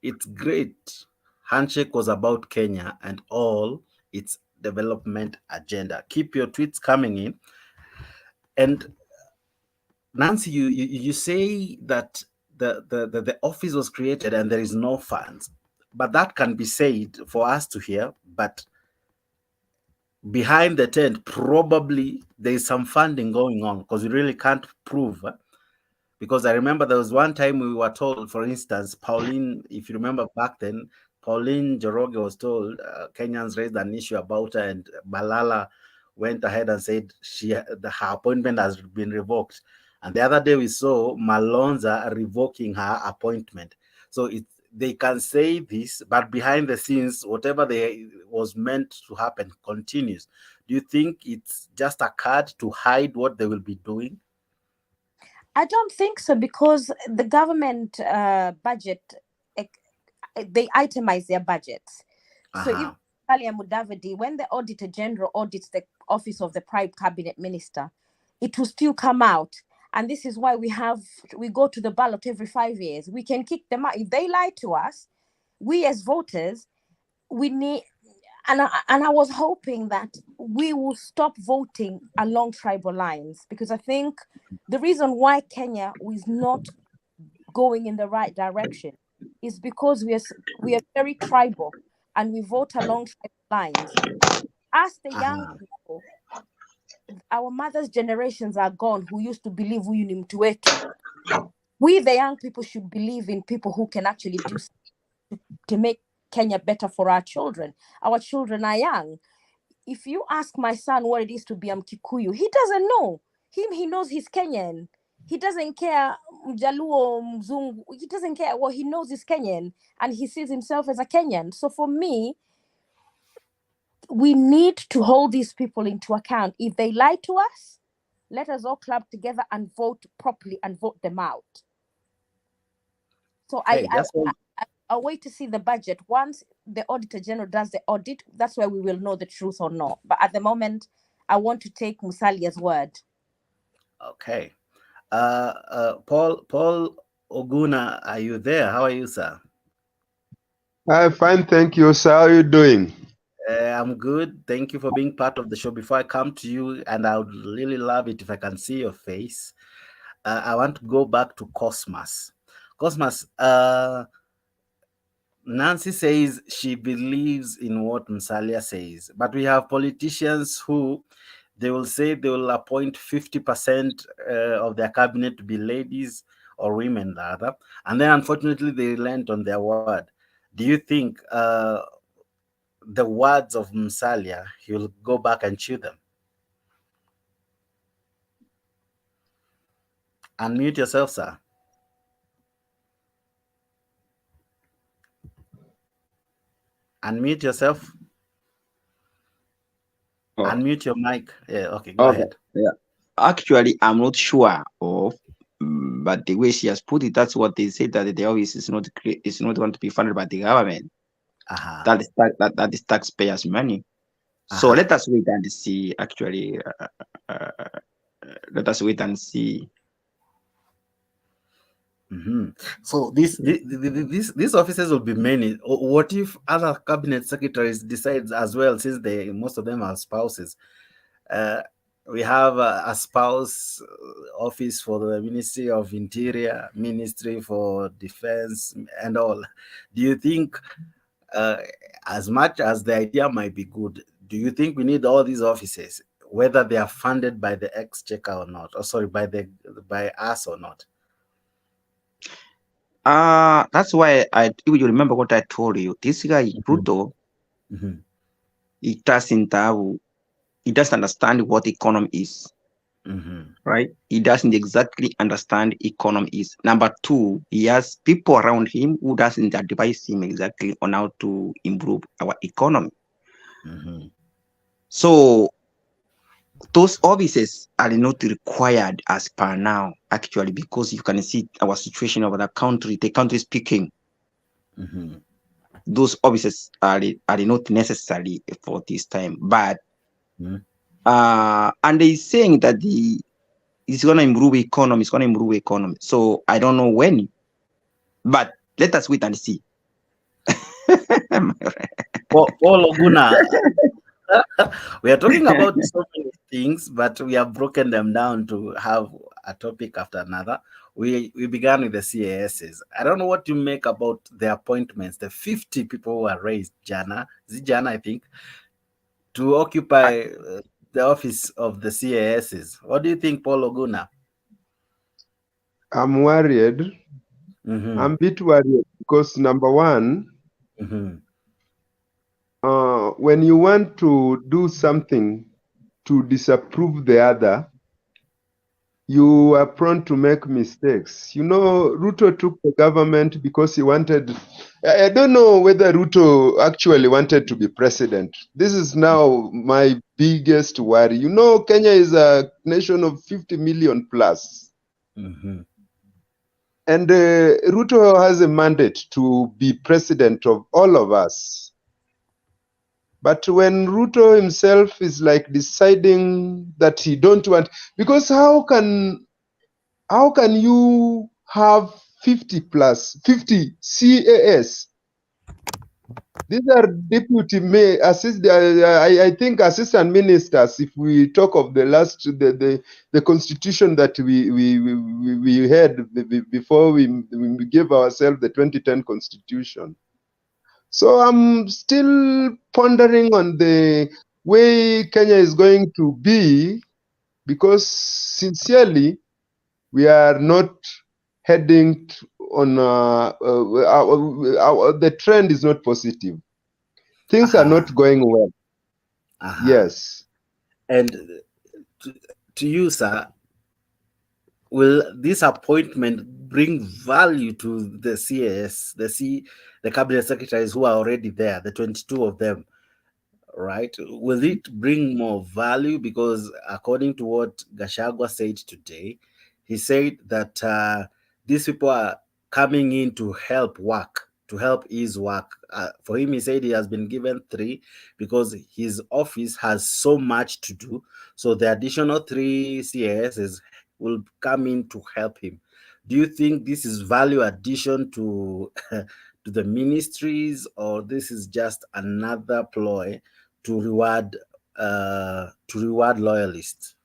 [SPEAKER 1] it's great. Handshake was about Kenya and all its development agenda. Keep your tweets coming in. And Nancy, you say that the office was created and there is no funds, but that can be said for us to hear. But behind the tent, probably there is some funding going on, because we really can't prove. Because I remember there was one time we were told, for instance, Pauline, if you remember back then, Pauline Joroge was told Kenyans raised an issue about her, and Malala went ahead and said her appointment has been revoked. And the other day we saw Malonza revoking her appointment. So they can say this, but behind the scenes, whatever was meant to happen continues. Do you think it's just a card to hide what they will be doing?
[SPEAKER 2] I don't think so, because the government budget, they itemize their budgets. So if Musalia Mudavadi, when the Auditor General audits the office of the Prime Cabinet Minister, it will still come out. And this is why we go to the ballot every 5 years. We can kick them out. If they lie to us, we as voters, we need, and I was hoping that we will stop voting along tribal lines, because I think the reason why Kenya is not going in the right direction is because we are very tribal and we vote along tribal lines. As the young people, our mothers' generations are gone who used to believe huyu ni mtu wetu. We, the young people, should believe in people who can actually do to make Kenya better for our children. Our children are young. If you ask my son what it is to be a Kikuyu, he doesn't know. He knows he's Kenyan. He doesn't care Mjaluo, Mzungu. He doesn't care. Well, he knows he's Kenyan and he sees himself as a Kenyan. So for me, we need to hold these people into account. If they lie to us, let us all club together and vote properly and vote them out. So I'll wait to see the budget. Once the Auditor General does the audit, that's where we will know the truth or not. But at the moment, I want to take Musalia's word.
[SPEAKER 1] Okay. Paul Oguna, are you there? How are you, sir?
[SPEAKER 4] I'm fine, thank you, sir. How are you doing?
[SPEAKER 1] I'm good. Thank you for being part of the show. Before I come to you, and I would really love it if I can see your face, I want to go back to Cosmas. Cosmas, Nancy says she believes in what Musalia says, but we have politicians who they will say they will appoint 50% of their cabinet to be ladies or women, rather, and then unfortunately they relent on their word. Do you think the words of Musalia, he will go back and chew them? Unmute yourself, sir. Unmute yourself. Oh. Unmute your mic. Yeah, okay, go ahead.
[SPEAKER 3] Yeah. Actually, I'm not sure of, but the way she has put it, that's what they say, that the office is not going to be funded by the government. That is taxpayers' money. So let us wait and see. Actually, let us wait and see.
[SPEAKER 1] So these offices will be many. What if other cabinet secretaries decides as well, since most of them are spouses? We have a spouse office for the Ministry of Interior, Ministry for Defense, and all. Do you think, as much as the idea might be good, do you think we need all these offices, whether they are funded by the exchequer or not, or sorry, by us or not?
[SPEAKER 3] That's why if you remember what I told you, this guy Ruto, he doesn't understand what economy is. Right? He doesn't exactly understand economy is. Number two, he has people around him who doesn't advise him exactly on how to improve our economy. So those offices are not required as per now, actually, because you can see our situation of the country is peaking. Those offices are not necessary for this time. But and he's saying that it's going to improve economy. So I don't know when, but let us wait and see.
[SPEAKER 1] Paul Oguna, we are talking about so many things, but we have broken them down to have a topic after another. We began with the CASs. I don't know what you make about the appointments. The 50 people who were raised, Jana, I think, to occupy the office of the CASs. What do you think, Paul Oguna?
[SPEAKER 4] I'm worried.
[SPEAKER 1] Mm-hmm.
[SPEAKER 4] I'm a bit worried because number one,
[SPEAKER 1] Mm-hmm.
[SPEAKER 4] when you want to do something to disapprove the other, you are prone to make mistakes. You know, Ruto took the government because he wanted. I don't know whether Ruto actually wanted to be president. This is now my biggest worry. You know, Kenya is a nation of 50 million plus.
[SPEAKER 1] Mm-hmm.
[SPEAKER 4] And Ruto has a mandate to be president of all of us. But when Ruto himself is like deciding that he don't want, because how can you have 50 plus 50 CAS? These are deputy assist. I think assistant ministers. If we talk of the last the constitution that we had before we gave ourselves the 2010 constitution. So I'm still pondering on the way Kenya is going to be, because sincerely we are not heading on the trend is not positive. Things are not going well. Yes.
[SPEAKER 1] And to you, sir, will this appointment bring value to the CAS, the cabinet secretaries who are already there, the 22 of them, right? Will it bring more value? Because according to what Gachagua said today, he said that these people are coming in to help his work. For him, he said he has been given 3 because his office has so much to do. So the additional 3 CASs will come in to help him. Do you think this is value addition to to the ministries, or this is just another ploy to reward loyalists?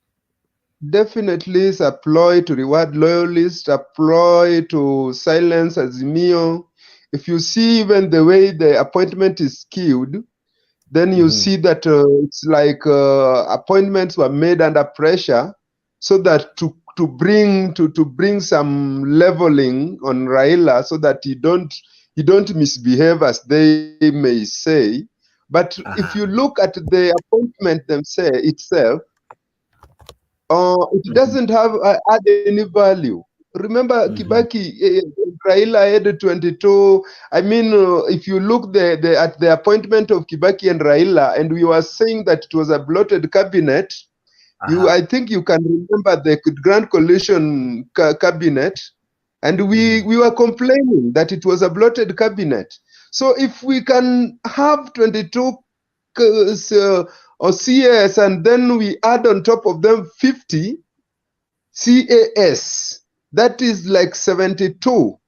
[SPEAKER 4] Definitely it's a ploy to reward loyalists, a ploy to silence Azimio. If you see even the way the appointment is skewed, then you see that it's like appointments were made under pressure so that to bring some leveling on Raila, so that he don't misbehave, as they may say. But if you look at the appointment itself, it doesn't have add any value. Remember, Kibaki, Raila had 22. I mean, if you look at the appointment of Kibaki and Raila, and we were saying that it was a bloated cabinet, I think you can remember the Grand Coalition cabinet, and we were complaining that it was a bloated cabinet. So if we can have 22 or CS, and then we add on top of them 50 CAS, that is like 72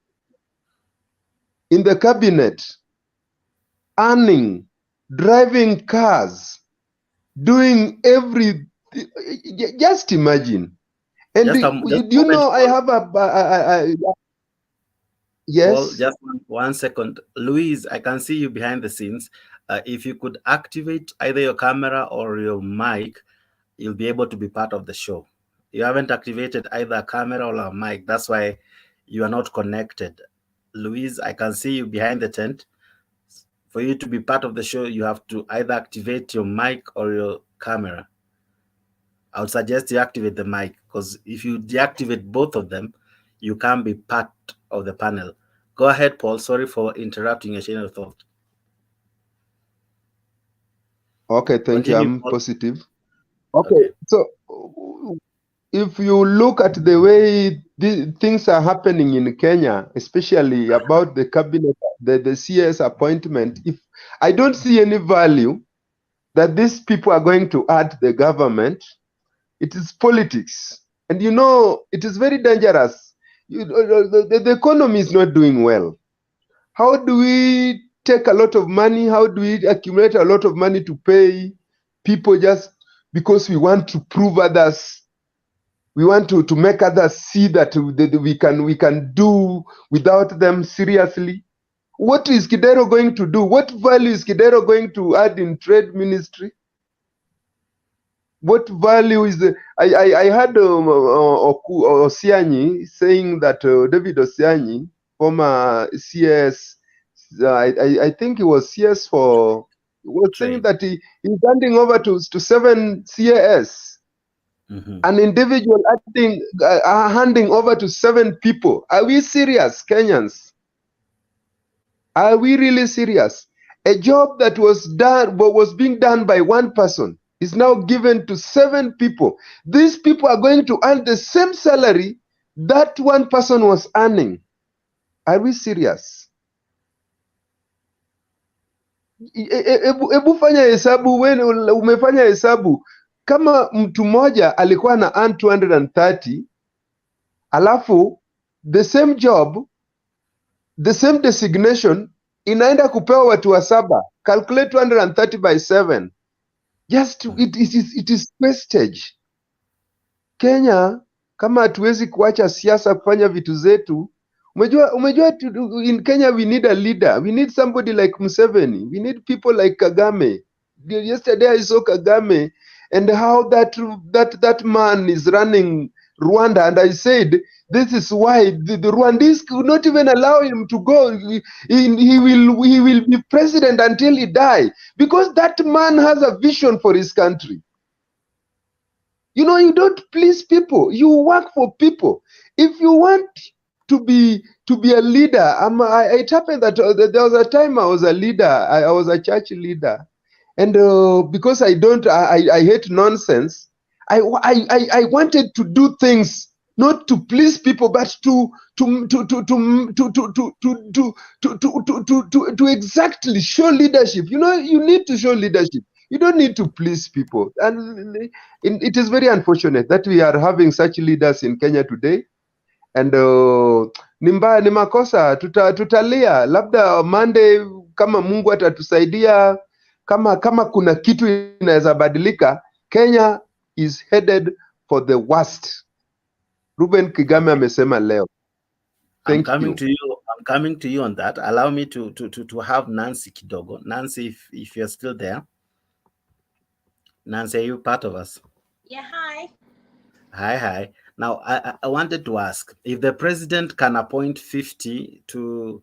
[SPEAKER 4] in the cabinet, earning, driving cars, doing every. Just imagine. And you know, I have yes.
[SPEAKER 1] Paul, just one second. Louise, I can see you behind the scenes. If you could activate either your camera or your mic, you'll be able to be part of the show. You haven't activated either a camera or a mic. That's why you are not connected. Louise, I can see you behind the tent. For you to be part of the show, you have to either activate your mic or your camera. I would suggest you activate the mic, because if you deactivate both of them, you can't be part of the panel. Go ahead, Paul. Sorry for interrupting your chain of thought.
[SPEAKER 4] Okay, thank you. I'm positive. Okay, so if you look at the way things are happening in Kenya, especially about the cabinet, the CS appointment, if I don't see any value that these people are going to add to the government, it is politics. And you know, it is very dangerous. The economy is not doing well. How do we take a lot of money? How do we accumulate a lot of money to pay people just because we want to prove others? we want to make others see that we can do without them seriously. What is Kidero going to do? What value is Kidero going to add in trade ministry? What value is I heard Osiani saying that David Osiani, former CS, I think he was CS was saying that he's handing over to 7 CAS. An individual handing over to 7 people. Are we serious, Kenyans? Are we really serious? A job that was being done by 1 person is now given to 7 people. These people are going to earn the same salary that 1 person was earning. Are we serious? Ebu fanya hesabu, wewe umefanya hesabu kama mtu mmoja alikuwa na earn 230, alafu the same job, the same designation inaenda kupewa watu wa 7. Calculate 230 by 7. Just it is wastage. Kenya, kama hatuwezi kuacha siasa kufanya vitu zetu, umejua in Kenya we need a leader. We need somebody like Museveni. We need people like Kagame. Yesterday I saw Kagame and how that man is running Rwanda, and I said this is why the Rwandese could not even allow him to go. He will be president until he die, because that man has a vision for his country. You know, you don't please people, you work for people. If you want to be a leader, it happened that there was a time I was a leader. I was a church leader, and because I hate nonsense. I wanted to do things not to please people, but to exactly show leadership. You know, you need to show leadership. You don't need to please people. And it is very unfortunate that we are having such leaders in Kenya today. And ni makosa, tutalia labda Monday kama Mungu atatusaidia, kama kuna kitu inaweza badilika. Kenya is headed for the worst. Ruben Kigame amesema leo.
[SPEAKER 1] I'm coming to you on that. Allow me to have Nancy kidogo. Nancy, if you're still there. Nancy, are you part of us?
[SPEAKER 5] Yeah, hi.
[SPEAKER 1] Hi. Now, I wanted to ask, if the president can appoint 50 to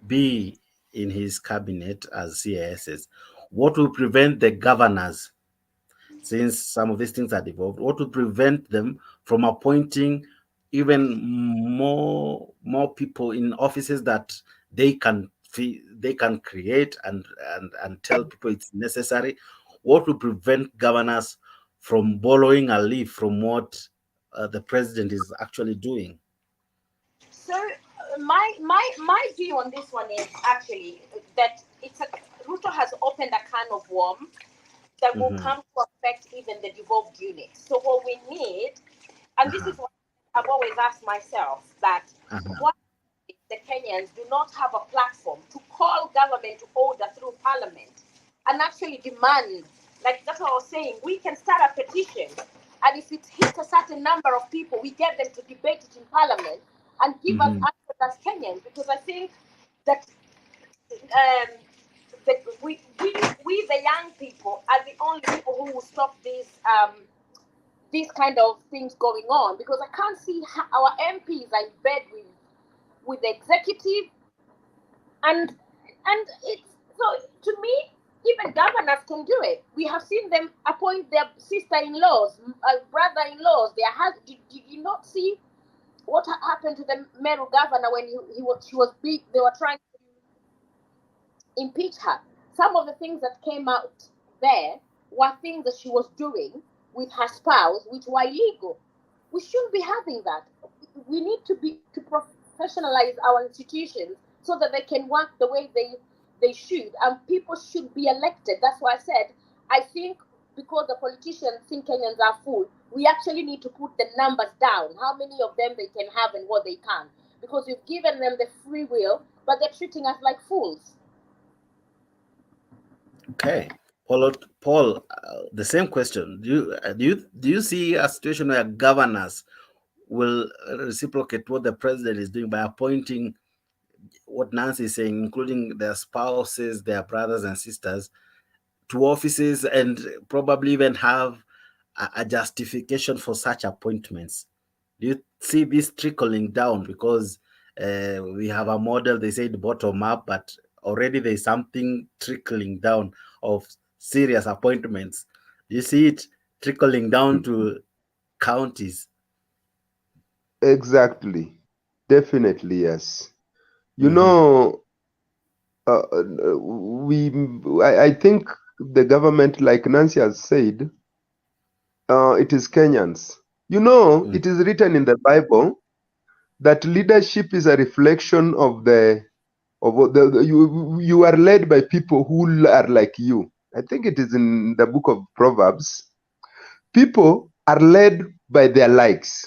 [SPEAKER 1] be in his cabinet as CASs, what will prevent the governors, since some of these things are devolved, what will prevent them from appointing even more people in offices that they can create and tell people it's necessary? What will prevent governors from borrowing a leaf from what the president is actually doing?
[SPEAKER 2] So my view on this one is actually that Ruto has opened a can of worms that will come to affect even the devolved units. So what we need, and this is what I've always asked myself, that what if the Kenyans do not have a platform to call government to order through parliament and actually demand, like that's what I was saying, we can start a petition, and if it hits a certain number of people, we get them to debate it in parliament and give us answers as Kenyans, because I think that we the young people are the only people who will stop these kind of things going on, because I can't see how our MPs are in bed with the executive, and it's so, to me, even governors can do it. We have seen them appoint their sister-in-laws, brother-in-laws. Did you not see what happened to the Meru governor when she was big? They were trying to impeach her. Some of the things that came out there were things that she was doing with her spouse, which were illegal. We shouldn't be having that. We need to professionalize our institutions so that they can work the way they should, and people should be elected. That's why I said, I think because the politicians think Kenyans are full, we actually need to put the numbers down, how many of them they can have and what they can't, because we've given them the free will, but they're treating us like fools.
[SPEAKER 1] Okay. Paul, the same question. Do you see a situation where governors will reciprocate what the president is doing by appointing what Nancy is saying, including their spouses, their brothers and sisters, to offices, and probably even have a justification for such appointments? Do you see this trickling down? Because we have a model, they said bottom up, but already there's something trickling down of serious appointments. Do you see it trickling down to counties?
[SPEAKER 4] Exactly. Definitely, yes. You
[SPEAKER 1] Mhm.
[SPEAKER 4] know, I think the government, like Nancy has said, it is Kenyans. You know,
[SPEAKER 1] Mm.
[SPEAKER 4] it is written in the Bible that leadership is a reflection of you are led by people who are like you. I think it is in the book of Proverbs. People are led by their likes.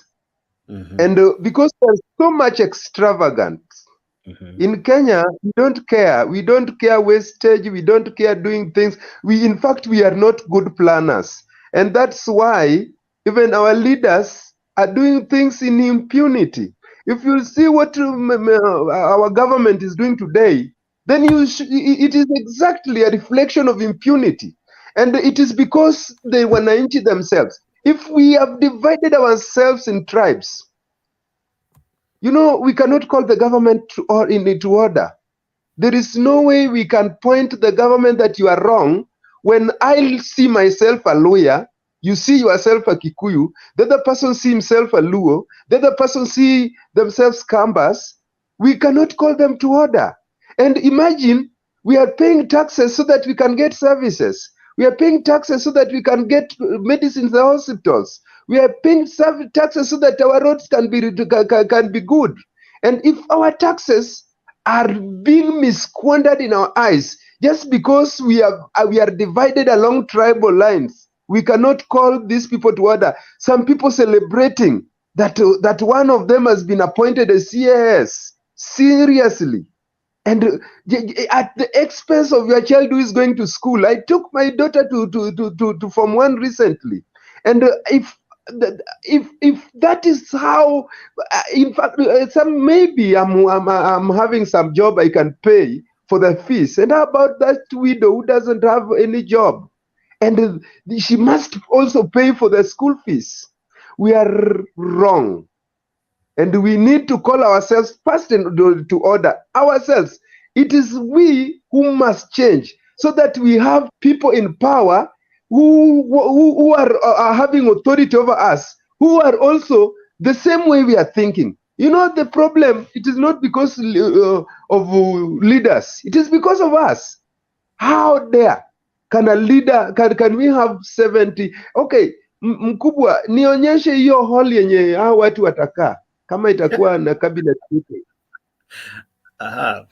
[SPEAKER 1] Mhm.
[SPEAKER 4] And because there's so much extravagance
[SPEAKER 1] Mhm.
[SPEAKER 4] in Kenya, we don't care. We don't care wastage. We don't care doing things. In fact, we are not good planners. And that's why even our leaders are doing things in impunity. If you see what our government is doing today, then it is exactly a reflection of impunity. And it is because they wananchi themselves. If we have divided ourselves in tribes, you know, we cannot call the government into order. There is no way we can point to the government that you are wrong when I see myself a lawyer, you see yourself a Kikuyu, the other person see himself a Luo, the other person see themselves Kambas. We cannot call them to order. And imagine we are paying taxes so that we can get services. We are paying taxes so that we can get medicines in the hospitals. We are paying taxes so that our roads can be good. And if our taxes are being misquandered in our eyes just because we are divided along tribal lines, we cannot call these people to order. Some people celebrating that one of them has been appointed as CAS. Seriously. And at the expense of your child who is going to school. I took my daughter to Form 1 recently. And if that is how, in fact, some maybe I'm having some job I can pay for the fees. And how about that widow who doesn't have any job? And she must also pay for the school fees. We are wrong. And we need to call ourselves first to order ourselves. It is we who must change so that we have people in power who are having authority over us, who are also the same way we are thinking. You know, the problem, it is not because of leaders, it is because of us. How dare can a leader, can we have 70? Okay, mkubwa, nionyeshe hiyo hall yenye hao watu watakaa kama itakuwa na cabinet meeting.
[SPEAKER 1] Aha.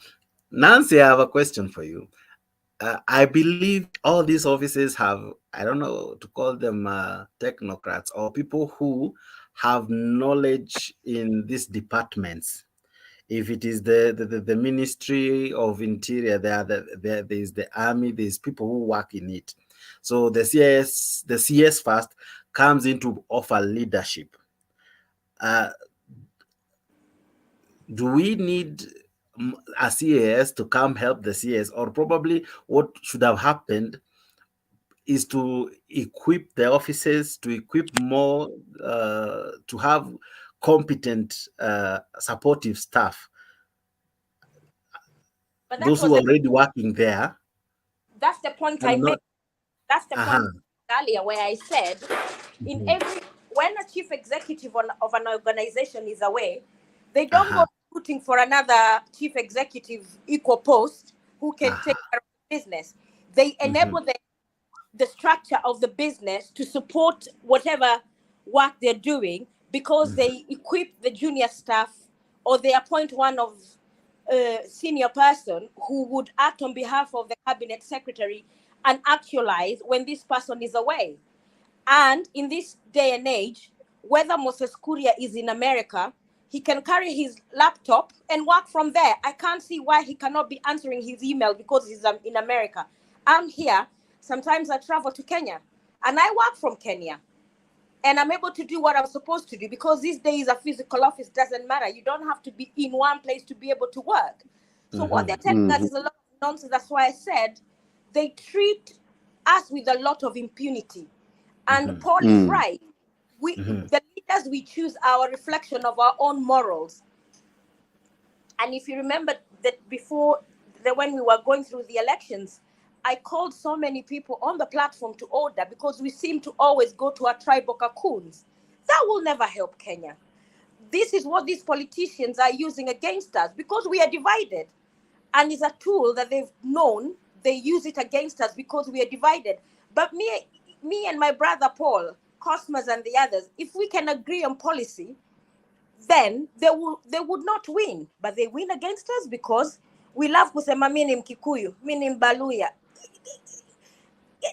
[SPEAKER 1] Nancy, I have a question for you. I believe all these offices have, I don't know to call them technocrats or people who have knowledge in these departments. If it is the Ministry of Interior, there's the army, there's people who work in it. So the CS first comes in to offer leadership. Uh, do we need a CAS to come help the CS, or probably what should have happened is to equip the offices, to equip more, to have competent, supportive staff,
[SPEAKER 2] But that
[SPEAKER 1] those
[SPEAKER 2] was
[SPEAKER 1] who are already working there,
[SPEAKER 2] that's the point I
[SPEAKER 1] and
[SPEAKER 2] made.
[SPEAKER 1] not.
[SPEAKER 2] That's the point
[SPEAKER 1] Uh-huh.
[SPEAKER 2] earlier where I said in
[SPEAKER 1] Mhm.
[SPEAKER 2] every when a chief executive of an organization is away, they don't go
[SPEAKER 1] Uh-huh.
[SPEAKER 2] recruiting for another chief executive equal post who can take
[SPEAKER 1] Uh-huh.
[SPEAKER 2] care of the business. They
[SPEAKER 1] Mhm.
[SPEAKER 2] enable the structure of the business to support whatever work they're doing because
[SPEAKER 1] Mhm.
[SPEAKER 2] they equip the junior staff or they appoint one of senior person who would act on behalf of the cabinet secretary and actualize when this person is away. And in this day and age, whether Moses Kuria is in America, he can carry his laptop and work from there. I can't see why he cannot be answering his email because he's in America. I'm here. Sometimes I travel to Kenya and I work from Kenya. And I'm able to do what I'm supposed to do, because these days a physical office doesn't matter. You don't have to be in one place to be able to work. So what they're telling us is a lot of nonsense. That's why I said they treat us with a lot of impunity. And Paul is right. The leaders we choose are a reflection of our own morals. And if you remember that before, when we were going through the elections, I called so many people on the platform to order, because we seem to always go to our tribal cocoons. That will never help Kenya. This is what these politicians are using against us, because we are divided. And it's a tool that they've known. They use it against us because we are divided. But me and my brother Paul, Cosmas and the others, if we can agree on policy, then they would not win. But they win against us because we love kusema mimi ni Mkikuyu, mimi ni Mbaluya.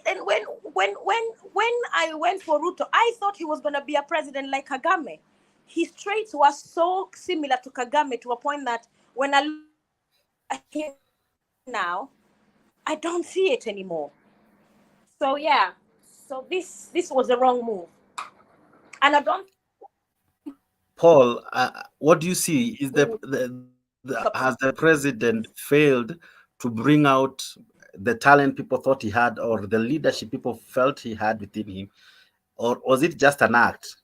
[SPEAKER 2] And when I went for Ruto, I thought he was going to be a president like Kagame. His traits were so similar to Kagame, to a point that when I look at him now, I don't see it anymore. So yeah, so this was the wrong move. And I don't.
[SPEAKER 1] Paul, what do you see? Is has the president failed to bring out the talent people thought he had, or the leadership people felt he had within him, or was it just an act?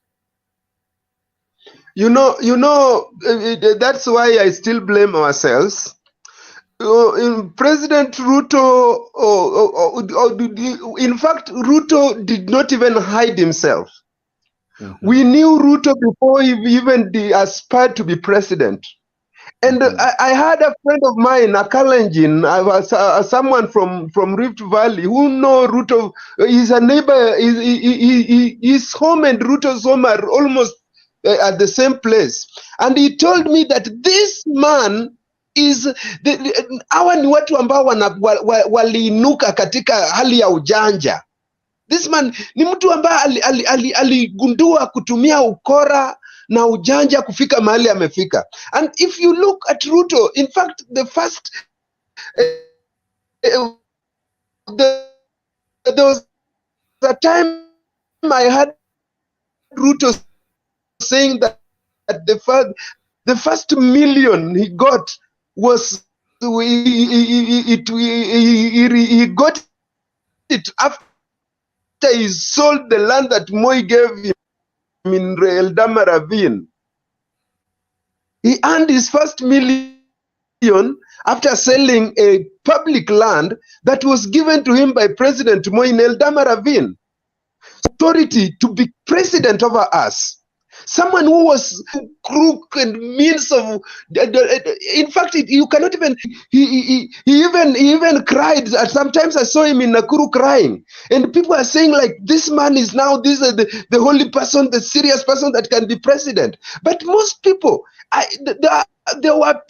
[SPEAKER 4] That's why I still blame ourselves. President Ruto, in fact, Ruto did not even hide himself. We knew Ruto before he even aspired to be president. And I had a friend of mine, a Kalenjin, someone from Rift Valley, who know Ruto. He's a neighbor. His home and Ruto's home are almost at the same place. And he told me that this man is hawa ni watu ambao waliinuka katika hali ya ujanja. This man ni mtu ambaye aligundua kutumia ukora na ujanja kufika mahali amefika. And if you look at Ruto, in fact, the first there was a time I heard Ruto saying that the first million he got was he got it after he sold the land that Moi gave him in Eldama Ravine. He earned his first million after selling a public land that was given to him by President Moi in Eldama Ravine. Authority to be president over us. Someone who was crook and means of, in fact, you cannot even, he even cried. Sometimes I saw him in Nakuru crying. And people are saying like, this man is now, this is the holy person, the serious person that can be president. But most people, there were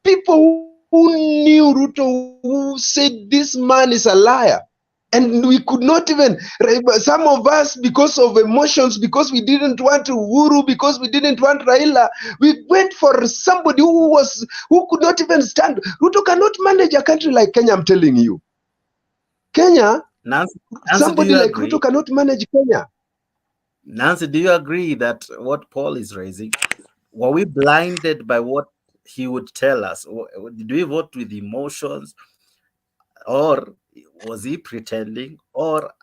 [SPEAKER 4] people who knew Ruto, who said this man is a liar. And we could not even, some of us, because of emotions, because we didn't want Uhuru, because we didn't want Raila, we went for somebody who could not even stand. Ruto cannot manage a country like Kenya, I'm telling you. Kenya,
[SPEAKER 1] Nancy,
[SPEAKER 4] somebody like Ruto cannot manage Kenya.
[SPEAKER 1] Nancy, do you agree that what Paul is raising, were we blinded by what he would tell us? Did we vote with emotions? Or was he pretending? Or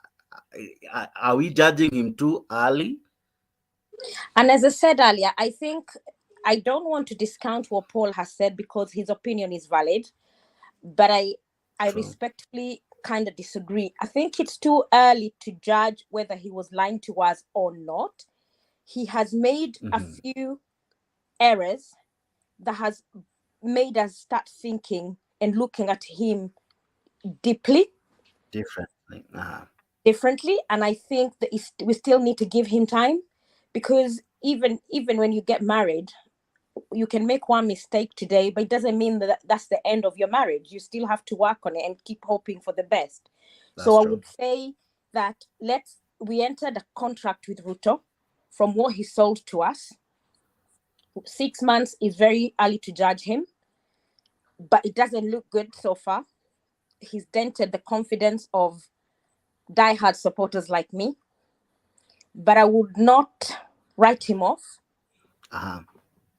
[SPEAKER 1] are we judging him too early?
[SPEAKER 2] And as I said earlier, I think I don't want to discount what Paul has said, because his opinion is valid. But I respectfully kind of disagree. I think it's too early to judge whether he was lying to us or not. He has made a few errors that has made us start thinking and looking at him differently. And I think that we still need to give him time, because even when you get married, you can make one mistake today, but it doesn't mean that that's the end of your marriage. You still have to work on it and keep hoping for the best. So I would say that we entered a contract with Ruto from what he sold to us. 6 months is very early to judge him, but it doesn't look good so far. He's dented the confidence of diehard supporters like me, but I would not write him off.
[SPEAKER 1] Uh-huh.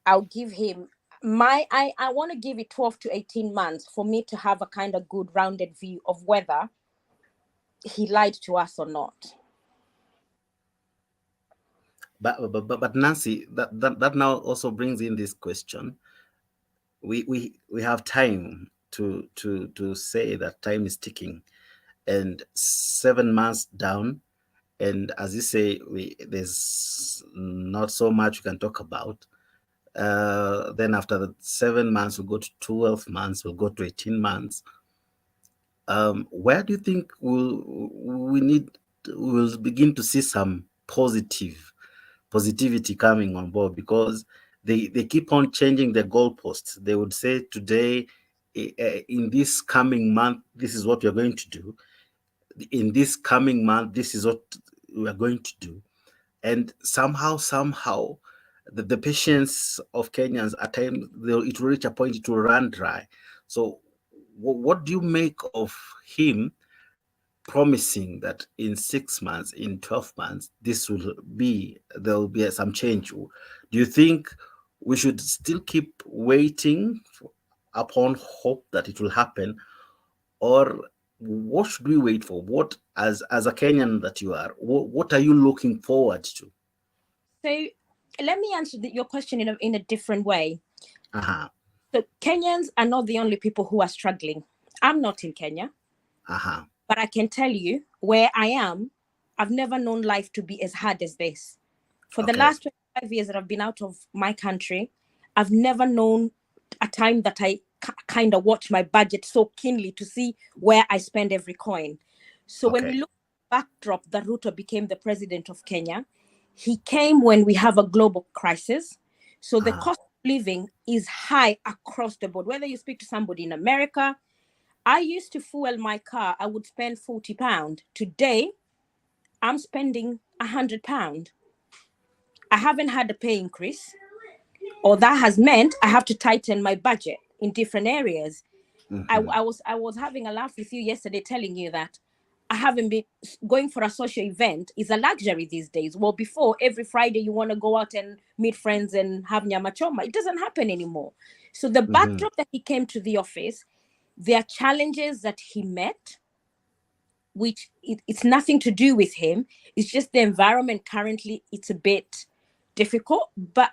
[SPEAKER 2] I'll give him I want to give it 12 to 18 months for me to have a kind of good rounded view of whether he lied to us or not.
[SPEAKER 1] But Nancy, that now also brings in this question. We have time to say that time is ticking, and 7 months down, and as you say, there's not so much we can talk about. Then after the 7 months, we'll go to 12 months, we'll go to 18 months. Where do you think we'll begin to see some positivity coming on board? Because they keep on changing the goalposts. They would say today, in this coming month, this is what we're going to do. In this coming month, this is what we're going to do. And somehow, the patience of Kenyans at times, it will reach a point it will run dry. So, what do you make of him promising that in 6 months, in 12 months, there will be some change? Do you think we should still keep waiting upon hope that it will happen, or what should we wait for? What, as a Kenyan that you are, what are you looking forward to?
[SPEAKER 2] So let me answer your question in a different way.
[SPEAKER 1] Uh-huh.
[SPEAKER 2] So Kenyans are not the only people who are struggling. I'm not in Kenya.
[SPEAKER 1] Uh-huh.
[SPEAKER 2] But I can tell you where I am, I've never known life to be as hard as this. For the last 25 years that I've been out of my country, I've never known a time that I kind of watch my budget so keenly to see where I spend every coin. So when we look at the backdrop that Ruto became the president of Kenya, he came when we have a global crisis. So the cost of living is high across the board. Whether you speak to somebody in America, I used to fuel my car, I would spend £40. Today, I'm spending £100. I haven't had a pay increase, or that has meant I have to tighten my budget in different areas.
[SPEAKER 1] Mm-hmm.
[SPEAKER 2] I was having a laugh with you yesterday telling you that I haven't been going for a social event is a luxury these days. Well, before, every Friday you want to go out and meet friends and have nyama choma. It doesn't happen anymore. So the backdrop that he came to the office, there are challenges that he met, which it's nothing to do with him. It's just the environment currently, it's a bit difficult. But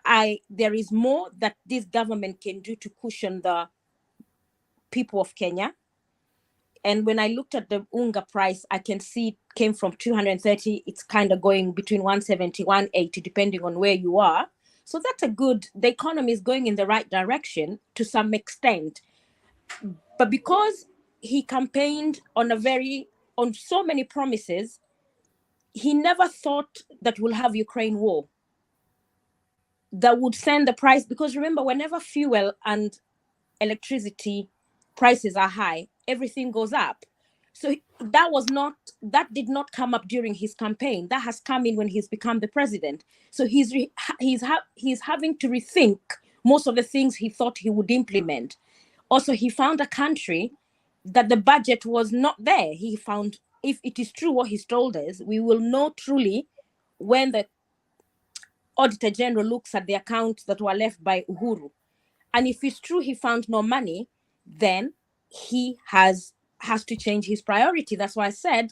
[SPEAKER 2] there is more that this government can do to cushion the people of Kenya. And when I looked at the unga price, I can see it came from 230. It's kind of going between 170, 180, depending on where you are. So that's the economy is going in the right direction to some extent. But because he campaigned on so many promises, he never thought that we'll have Ukraine war. That would send the price, because remember, whenever fuel and electricity prices are high, everything goes up. So that did not come up during his campaign. That has come in when he's become the president. So he's having to rethink most of the things he thought he would implement. Also, he found a country that the budget was not there. He found, if it is true what he's told us, we will know truly when the Auditor General looks at the accounts that were left by Uhuru. And if it's true he found no money, then he has to change his priority. That's why I said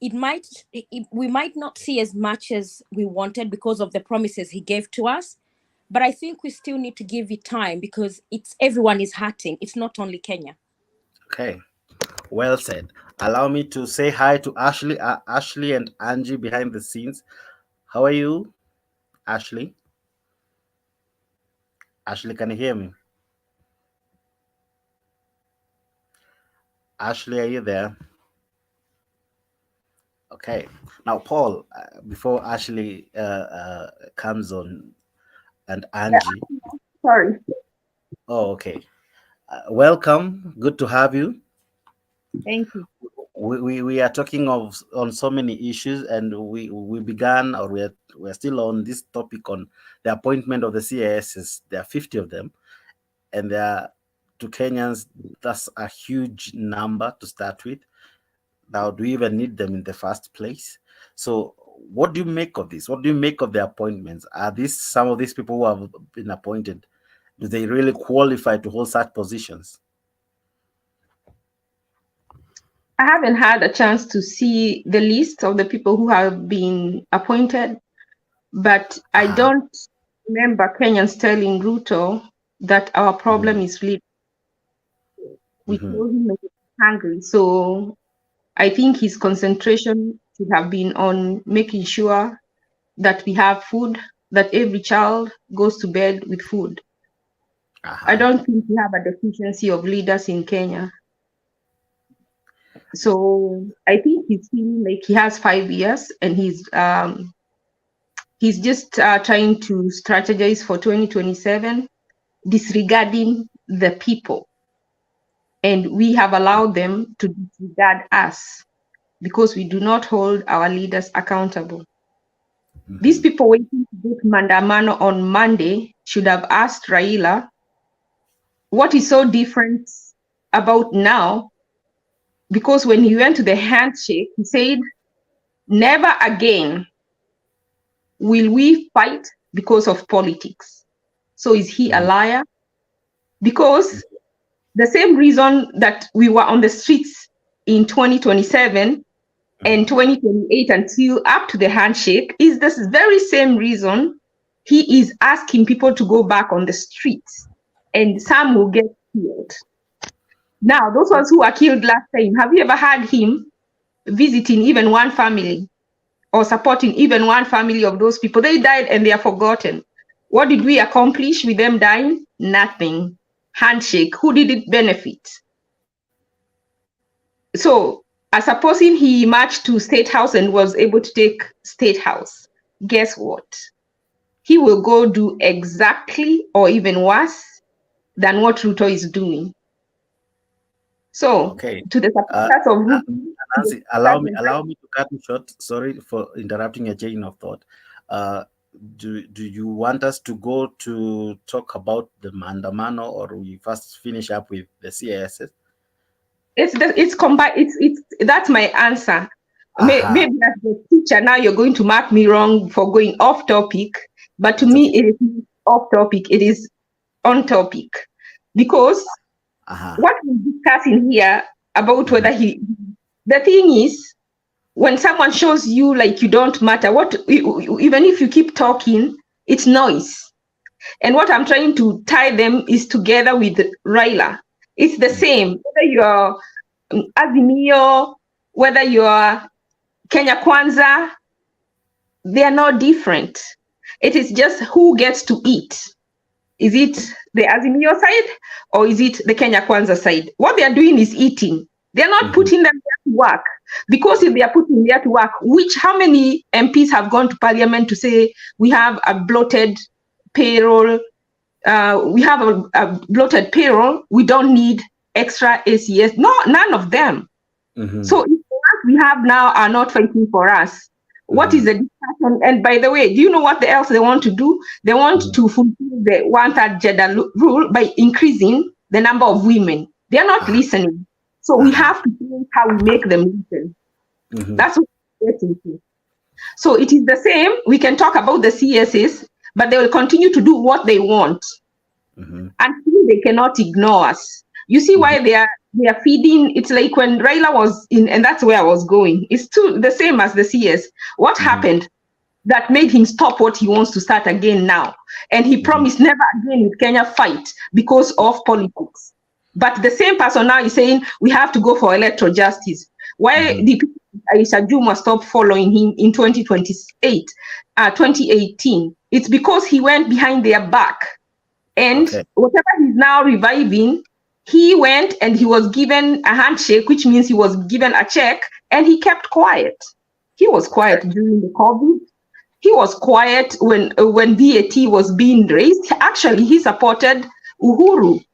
[SPEAKER 2] we might not see as much as we wanted because of the promises he gave to us. But I think we still need to give it time, because everyone is hurting. It's not only Kenya.
[SPEAKER 1] Okay, well said. Allow me to say hi to Ashley and Angie behind the scenes. How are you, Ashley? Ashley, can you hear me? Ashley, are you there? Okay. Now, Paul, before Ashley comes on, and Angie.
[SPEAKER 5] Sorry.
[SPEAKER 1] Oh, okay. Welcome. Good to have you.
[SPEAKER 5] Thank you.
[SPEAKER 1] We are talking on so many issues, and we began, or we're still on this topic on the appointment of the CISs. There are 50 of them, and they are, to Kenyans, that's a huge number to start with. Now, do you even need them in the first place? So, what do you make of this? What do you make of the appointments? Are these some of these people who have been appointed? Do they really qualify to hold such positions?
[SPEAKER 5] I haven't had a chance to see the list of the people who have been appointed, but I don't remember Kenyans telling Ruto that our problem is leadership. We told him that we're hungry. So I think his concentration should have been on making sure that we have food, that every child goes to bed with food. I don't think we have a deficiency of leaders in Kenya. So I think he's feeling like he has 5 years and he's just trying to strategize for 2027, disregarding the people. And we have allowed them to disregard us because we do not hold our leaders accountable. These people waiting to go to Mandamano on Monday should have asked Raila what is so different about now, because when he went to the handshake, he said, never again will we fight because of politics. So is he a liar? Because the same reason that we were on the streets in 2027 and 2028 until up to the handshake is this very same reason he is asking people to go back on the streets, and some will get killed. Now, those ones who were killed last time, have you ever had him visiting even one family or supporting even one family of those people? They died and they are forgotten. What did we accomplish with them dying? Nothing. Handshake. Who did it benefit? So, supposing he marched to State House and was able to take State House, guess what? He will go do exactly or even worse than what Ruto is doing. So, to the supporters of Ruto,
[SPEAKER 1] Nancy, allow me to cut you short. Sorry for interrupting a chain of thought. Do you want us to go to talk about the Mandamano, or we first finish up with the CISs?
[SPEAKER 5] It's combined. It's that's my answer. Maybe as the teacher now you're going to mark me wrong for going off topic, but to me it is off topic. It is on topic, because what we're discussing here about whether the thing is, when someone shows you like you don't matter, even if you keep talking, it's noise. And what I'm trying to tie them is together with Raila. It's the same, whether you're Azimio, whether you're Kenya Kwanza, they are not different. It is just who gets to eat. Is it the Azimio side or is it the Kenya Kwanza side? What they are doing is eating. They're not putting them there to work. Because if they are putting there to work, how many MPs have gone to parliament to say we have a bloated payroll, we have a bloated payroll, we don't need extra ACS? No, none of them. So if the ones we have now are not fighting for us, what is the discussion? And by the way, do you know what else they want to do? They want to fulfill the 1/3 gender rule by increasing the number of women. They are not listening. So we have to think how we make them listen. That's what we're getting to. So it is the same. We can talk about the CSs, but they will continue to do what they want until they cannot ignore us. You see why they are feeding. It's like when Raila was in, and that's where I was going. It's the same as the CS. What happened that made him stop what he wants to start again now? And he promised never again with Kenya fight because of politics. But the same person now is saying we have to go for electoral justice. Why did Aisha Juma stop following him in 2018? It's because he went behind their back. And whatever he's now reviving, he went and he was given a handshake, which means he was given a check, and he kept quiet. He was quiet during the COVID. He was quiet when VAT was being raised. Actually, he supported Uhuru.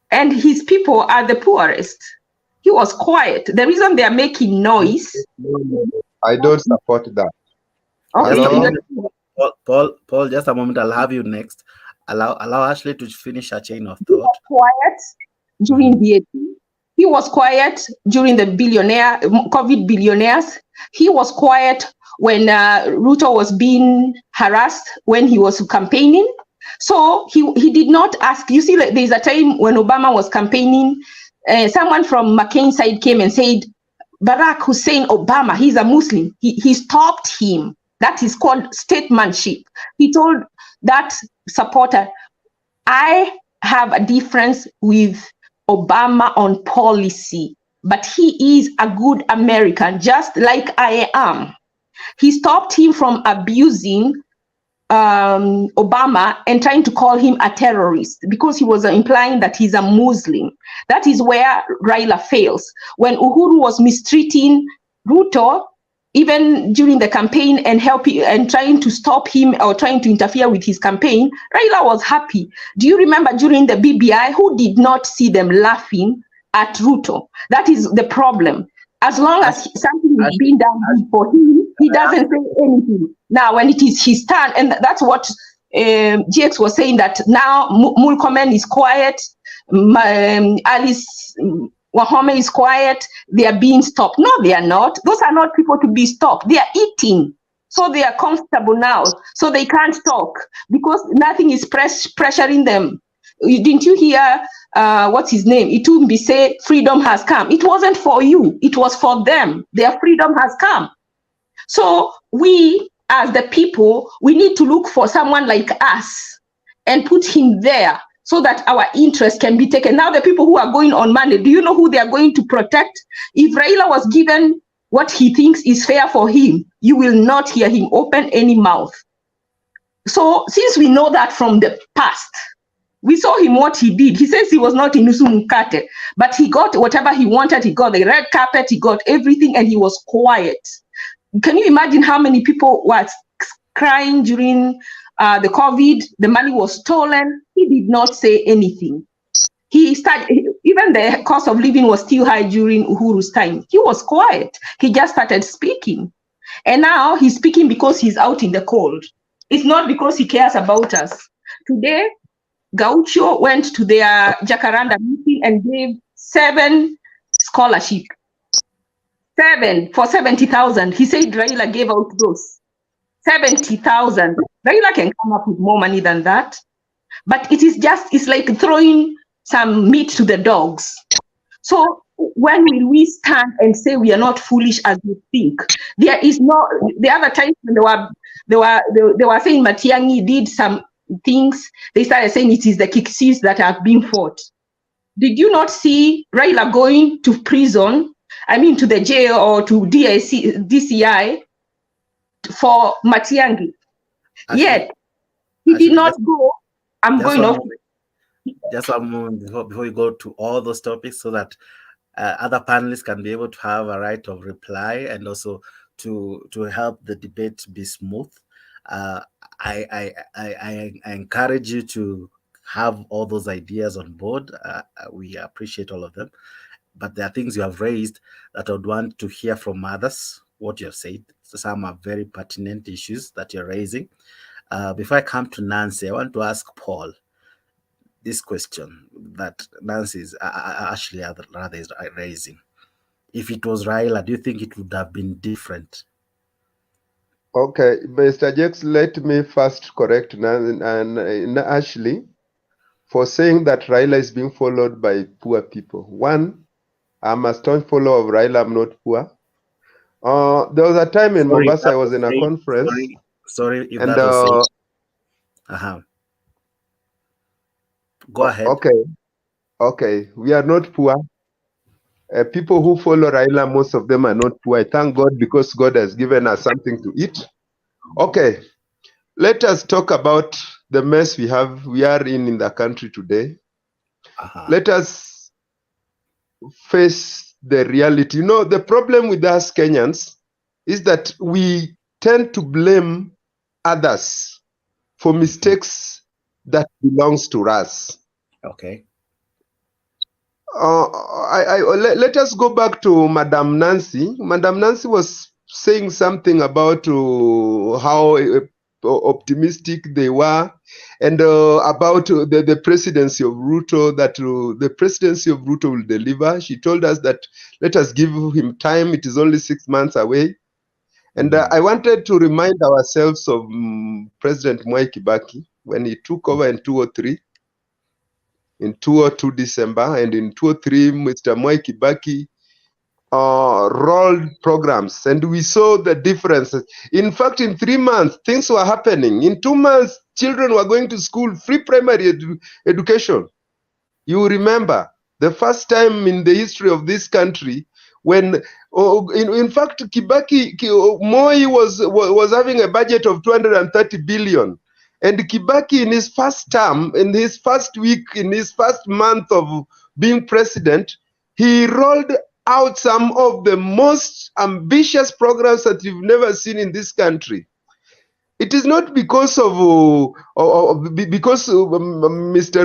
[SPEAKER 5] And his people are the poorest. He was quiet. The reason they are making noise.
[SPEAKER 4] I don't support that.
[SPEAKER 5] Okay.
[SPEAKER 1] Paul, just a moment. I'll have you next. Allow Ashley to finish her chain of thought.
[SPEAKER 5] Quiet during VAT. He was quiet during the COVID billionaires. He was quiet when Ruto was being harassed when he was campaigning. So he did not ask. You see, there's a time when Obama was campaigning, someone from McCain's side came and said, Barack Hussein Obama, he's a Muslim. He stopped him. That is called statesmanship. He told that supporter, I have a difference with Obama on policy, but he is a good American, just like I am. He stopped him from abusing Obama and trying to call him a terrorist because he was implying that he's a Muslim. That is where Raila fails. When Uhuru was mistreating Ruto, even during the campaign and helping and trying to stop him or trying to interfere with his campaign, Raila was happy. Do you remember during the BBI, who did not see them laughing at Ruto? That is the problem. As long as something is being done for him, he doesn't say anything. Now, when it is his turn, and that's what GX was saying, that now Mulkomen is quiet, Alice Wahome is quiet, they are being stopped. No, they are not. Those are not people to be stopped. They are eating. So they are comfortable now. So they can't talk because nothing is pressuring them. Didn't you hear what's his name? Itumbi say freedom has come. It wasn't for you. It was for them. Their freedom has come. So we, as the people, we need to look for someone like us and put him there so that our interest can be taken. Now the people who are going on Monday, do you know who they are going to protect? If Raila was given what he thinks is fair for him, you will not hear him open any mouth. So since we know that from the past, we saw him what he did. He says he was not in Usumukate, but he got whatever he wanted. He got the red carpet, he got everything, and he was quiet. Can you imagine how many people were crying during the COVID? The money was stolen. He did not say anything. He started, even the cost of living was still high during Uhuru's time. He was quiet. He just started speaking. And now he's speaking because he's out in the cold. It's not because he cares about us. Today, Gaucho went to their Jacaranda meeting and gave 7 scholarships. 7 for 70,000. He said Raila gave out those 70,000. Raila can come up with more money than that. But it's like throwing some meat to the dogs. So when will we stand and say we are not foolish as we think? There is no, the other time when they were saying Matiang'i did some things, they started saying it is the Kikuyus that have been fought. Did you not see Raila going to prison, I mean to the jail or to DCI for Matiang'i? Yet he did not go. I'm going off.
[SPEAKER 1] Just one moment before we go to all those topics, so that other panelists can be able to have a right of reply and also to help the debate be smooth. I encourage you to have all those ideas on board. We appreciate all of them, but there are things you have raised that I would want to hear from others, what you have said. So some are very pertinent issues that you're raising. Before I come to Nancy, I want to ask Paul this question that Nancy is actually rather is raising. If it was Raila, do you think it would have been different?
[SPEAKER 4] Okay, Mr. Jakes, let me first correct Ashley for saying that Raila is being followed by poor people. One, I'm a staunch follower of Raila, I'm not poor. There was a time in Mombasa, I was in a conference.
[SPEAKER 1] Sorry if that was said. Go ahead.
[SPEAKER 4] Okay, we are not poor. People who follow Raila, most of them are not poor. I thank God because God has given us something to eat. Okay, let us talk about the mess we are in the country today. Let us face the reality. You know, the problem with us Kenyans is that we tend to blame others for mistakes that belongs to us.
[SPEAKER 1] Okay.
[SPEAKER 4] Let us go back to Madam Nancy. Madam Nancy was saying something about how optimistic they were, and about the presidency of Ruto, that the presidency of Ruto will deliver. She told us that let us give him time. It is only 6 months away. And I wanted to remind ourselves of President Mwai Kibaki when he took over in 2003, in 2002 December, and in 2003 Mr. Mwai Kibaki rolled programs, and we saw the differences. In fact, in 3 months, things were happening. In 2 months, children were going to school, free primary education. You remember the first time in the history of this country when, in fact, Moi was having a budget of 230 billion. And Kibaki, in his first term, in his first week, in his first month of being president, he rolled out some of the most ambitious programs that you've never seen in this country. It is not because of Mr.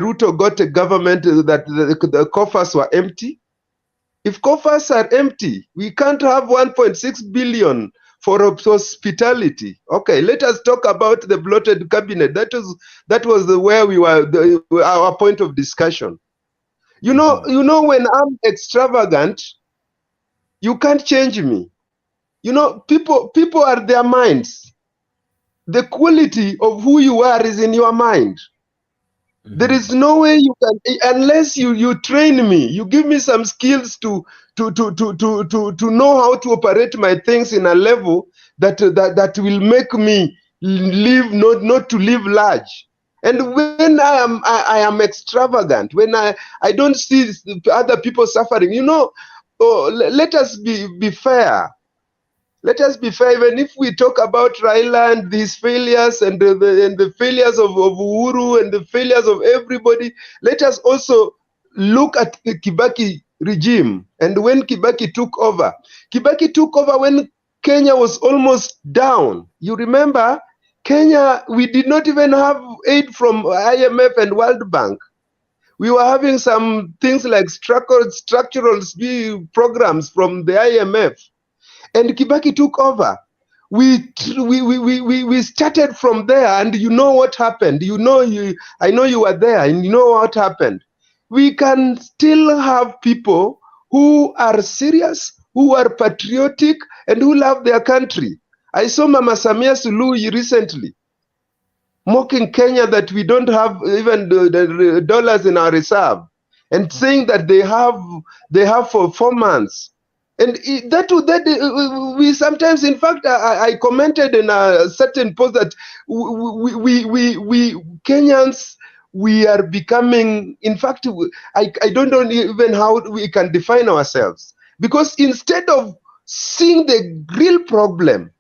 [SPEAKER 4] Ruto got a government that the coffers were empty. If coffers are empty, we can't have 1.6 billion for hospitality. Okay, let us talk about the bloated cabinet. That was where we were, our point of discussion. You know, when I'm extravagant, you can't change me. You know, people are their minds. The quality of who you are is in your mind. There is no way you can, unless you train me, you give me some skills to know how to operate my things in a level that will make me live, not to live large. And when I am extravagant, when I don't see other people suffering, you know, let us be fair. Let us be fair. Even if we talk about Raila and these failures and the failures of Uhuru and the failures of everybody, let us also look at the Kibaki regime. And when Kibaki took over when Kenya was almost down. You remember, Kenya, we did not even have aid from IMF and World Bank. We were having some things like structural programs from the IMF. And Kibaki took over. We started from there, and you know what happened. I know you were there, and you know what happened. We can still have people who are serious, who are patriotic, and who love their country. I saw Mama Samia Suluhu recently mocking Kenya that we don't have even the dollars in our reserve, and saying that they have for 4 months. And we sometimes, in fact, I commented in a certain post that we Kenyans, we are becoming, in fact, I don't know even how we can define ourselves. Because instead of seeing the real problem,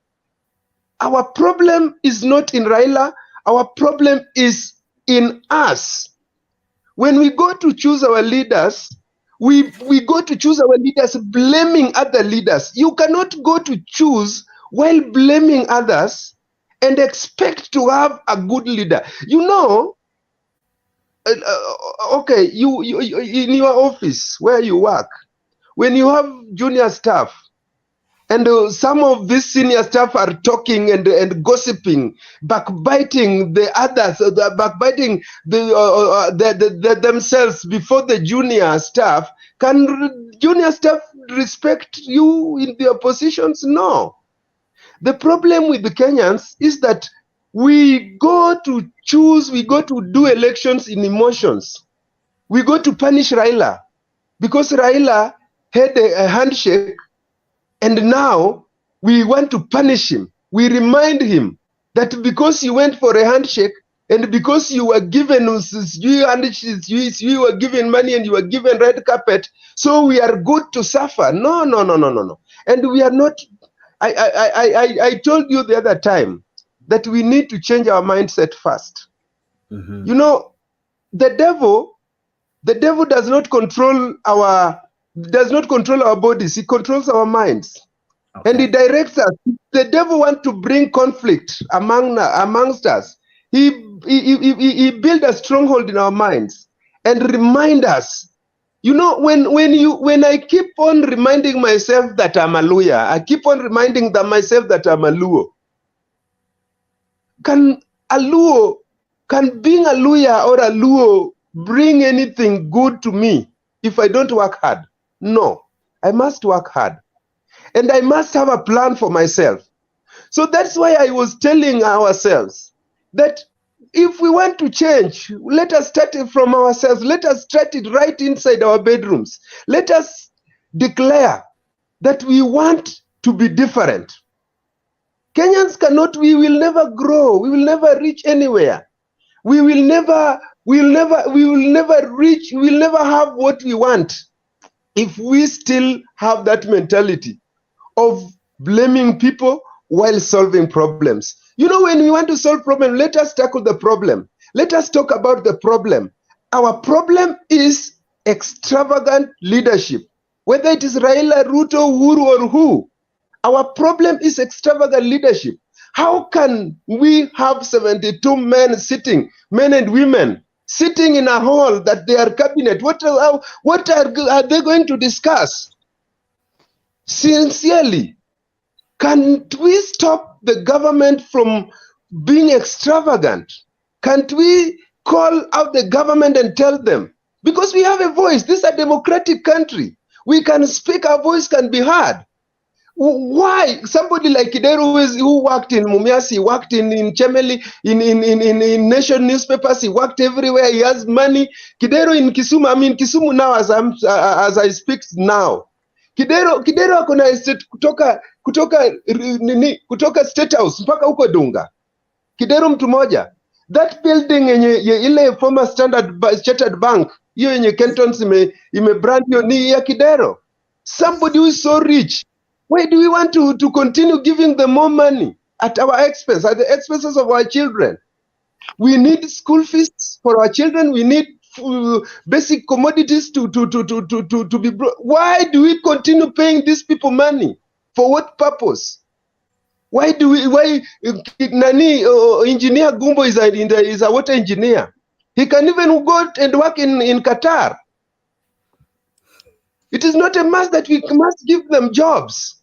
[SPEAKER 4] our problem is not in Raila, our problem is in us. When we go to choose our leaders, we go to choose our leaders blaming other leaders. You cannot go to choose while blaming others and expect to have a good leader. You know, okay, you in your office where you work, when you have junior staff, and some of these senior staff are talking and gossiping, backbiting the others, backbiting themselves before the junior staff. Can junior staff respect you in their positions? No. The problem with the Kenyans is that we go to choose, we go to do elections in emotions. We go to punish Raila because Raila had a handshake. And now we want to punish him. We remind him that because you went for a handshake and because you were given you were given money and you were given red carpet, so we are good to suffer. No. And we are not. I told you the other time that we need to change our mindset first. You know, the devil does not control our bodies. He controls our minds. Okay. And he directs us. The devil wants to bring conflict amongst us. He built a stronghold in our minds and remind us. You know, when I keep on reminding myself that I'm a Luya, I keep on reminding myself that I'm a Luo. can being a Luya or a Luo bring anything good to me if I don't work hard? No, I must work hard. And I must have a plan for myself. So that's why I was telling ourselves that if we want to change, let us start it from ourselves. Let us start it right inside our bedrooms. Let us declare that we want to be different. Kenyans cannot, we will never grow. We will never reach anywhere. We will never reach, we will never have what we want if we still have that mentality of blaming people while solving problems. You know, when we want to solve problems, let us tackle the problem. Let us talk about the problem. Our problem is extravagant leadership. Whether it is Raila, Ruto, Uhuru, or who, our problem is extravagant leadership. How can we have 72 men sitting, men and women, sitting in a hall that they are cabinet? What are they going to discuss? Sincerely, can't we stop the government from being extravagant? Can't we call out the government and tell them? Because we have a voice. This is a democratic country. We can speak, our voice can be heard. Why somebody like Kidero who worked in Mumias, he worked in Chemeli, in nation newspapers, he worked everywhere, he has money. Kidero in Kisumu, I mean Kisumu now as I speak now. Kidero akona estate kutoka State House mpaka huko Dunga. Kidero mtu moja. That building ile former Chartered Bank, hiyo yenye Kentons imebrand hiyo ni ya Kidero. Somebody who is so rich. Why do we want to continue giving them more money at our expense, at the expenses of our children? We need school fees for our children. We need basic commodities to be brought. Why do we continue paying these people money? For what purpose? Why engineer Gumbo is a water engineer? He can even go and work in Qatar. It is not a must that we must give them jobs.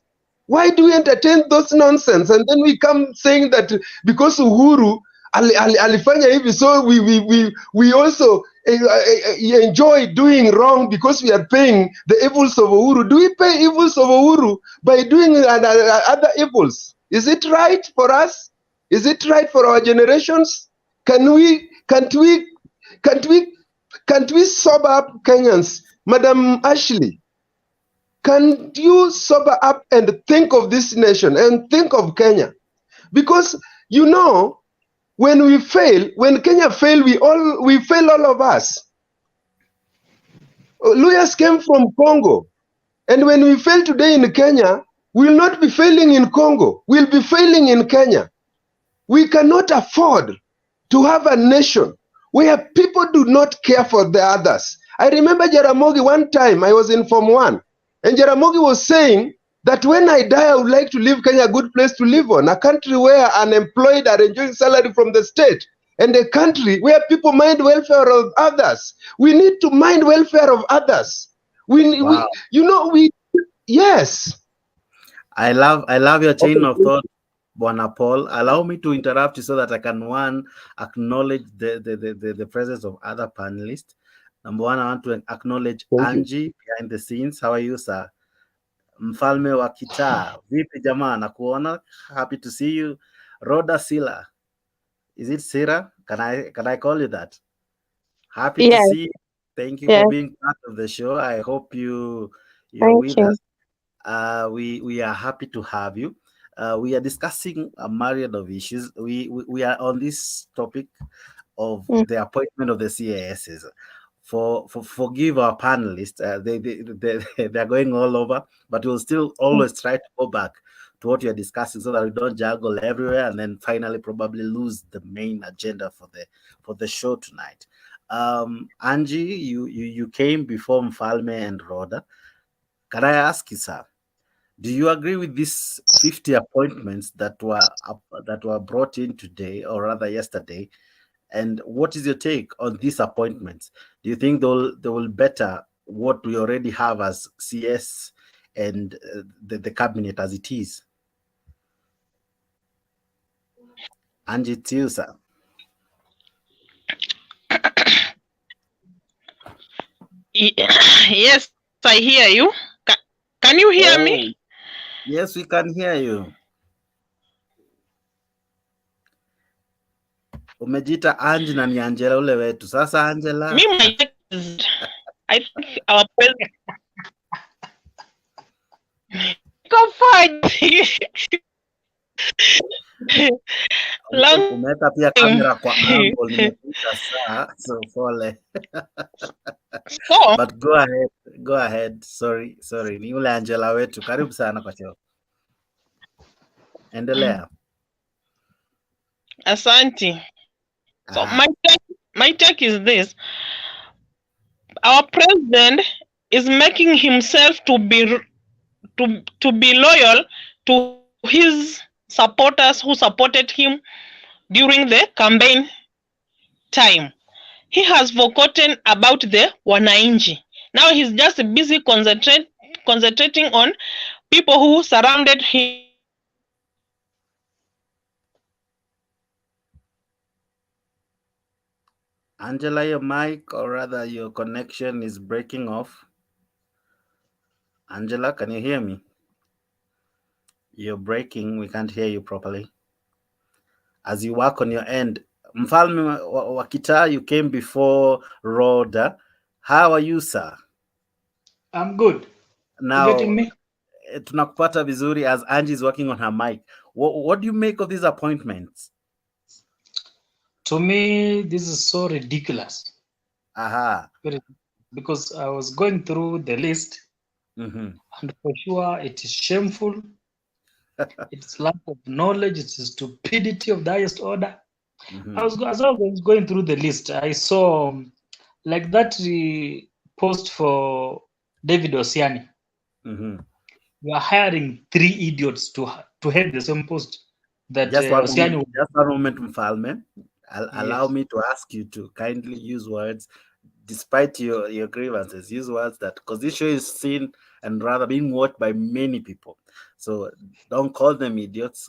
[SPEAKER 4] Why do we entertain those nonsense? And then we come saying that because Uhuru alifanya hivi, so we also enjoy doing wrong because we are paying the evils of Uhuru. Do we pay evils of Uhuru by doing other evils? Is it right for us? Is it right for our generations? Can't we sober up, Kenyans? Madam Ashley, can you sober up and think of this nation and think of Kenya? Because you know, when we fail, when Kenya fail, we fail all of us. Lawyers came from Congo, and when we fail today in Kenya, we will not be failing in Congo. We'll be failing in Kenya. We cannot afford to have a nation where people do not care for the others. I remember Jaramogi one time, I was in Form 1, and Jaramogi was saying that when I die, I would like to leave Kenya a good place to live on, a country where unemployed are enjoying salary from the state, and a country where people mind welfare of others. We need to mind welfare of others. Yes.
[SPEAKER 1] I love your chain of thought, Bwana Paul. Allow me to interrupt you so that I can acknowledge the presence of other panelists. Number one, I want to acknowledge Angie behind the scenes. How are you, sir? Mfalme wa Kitaa, vipi jamaa, nakuona. Happy to see you. Rhoda Sila, is it Sira? Can I call you that? Happy to see you. Thank you for being part of the show. I hope you're with us. We are happy to have you. We are discussing a myriad of issues. We are on this topic of the appointment of the CASs. Forgive our panelists, they're going all over, but we'll still always try to go back to what you're discussing so that we don't juggle everywhere and then finally probably lose the main agenda for the show tonight. Angie, you came before Mfalme and Rhoda. Can I ask you, sir, do you agree with these 50 appointments that were brought in today, or rather yesterday? And what is your take on these appointments? Do you think they will better what we already have as CS and the cabinet as it is? Angie, it's you, sir.
[SPEAKER 6] Yes, I hear you. Can you hear me?
[SPEAKER 1] Yes, we can hear you. Umejita Angie na ni Angela ule wetu. Sasa Angela.
[SPEAKER 6] Me, my check is, I think our president. Go find. Long
[SPEAKER 1] Umeweka pia
[SPEAKER 6] time.
[SPEAKER 1] kamera kwa angle, nimekuita saa, so pole.
[SPEAKER 6] So,
[SPEAKER 1] But go ahead. Sorry, ni yule Angela wetu. Karibu sana kwa cheo. Endelea.
[SPEAKER 6] Asante. So my take is this: our president is making himself to be loyal to his supporters who supported him during the campaign time. He has forgotten about the wananchi. Now he's just busy concentrating on people who surrounded him.
[SPEAKER 1] Angela, your mic, or rather your connection is breaking off. Angela, can you hear me? You're breaking. We can't hear you properly. As you work on your end, Mfalme wa Kitaa, you came before Rhoda. How are you, sir?
[SPEAKER 7] I'm good.
[SPEAKER 1] Now,
[SPEAKER 7] You getting me?
[SPEAKER 1] tunakupata vizuri as Angie is working on her mic. What do you make of these appointments?
[SPEAKER 7] To me, this is so ridiculous.
[SPEAKER 1] Aha.
[SPEAKER 7] Because I was going through the list, and for sure it is shameful. It's lack of knowledge. It's stupidity of the highest order. As I was going through the list, I saw like that post for David Osiani. We are hiring 3 idiots to head the same post. That
[SPEAKER 1] just one moment, Mfalme. Allow me to ask you to kindly use words, despite your grievances, use words that, because this show is seen and rather being watched by many people. So don't call them idiots.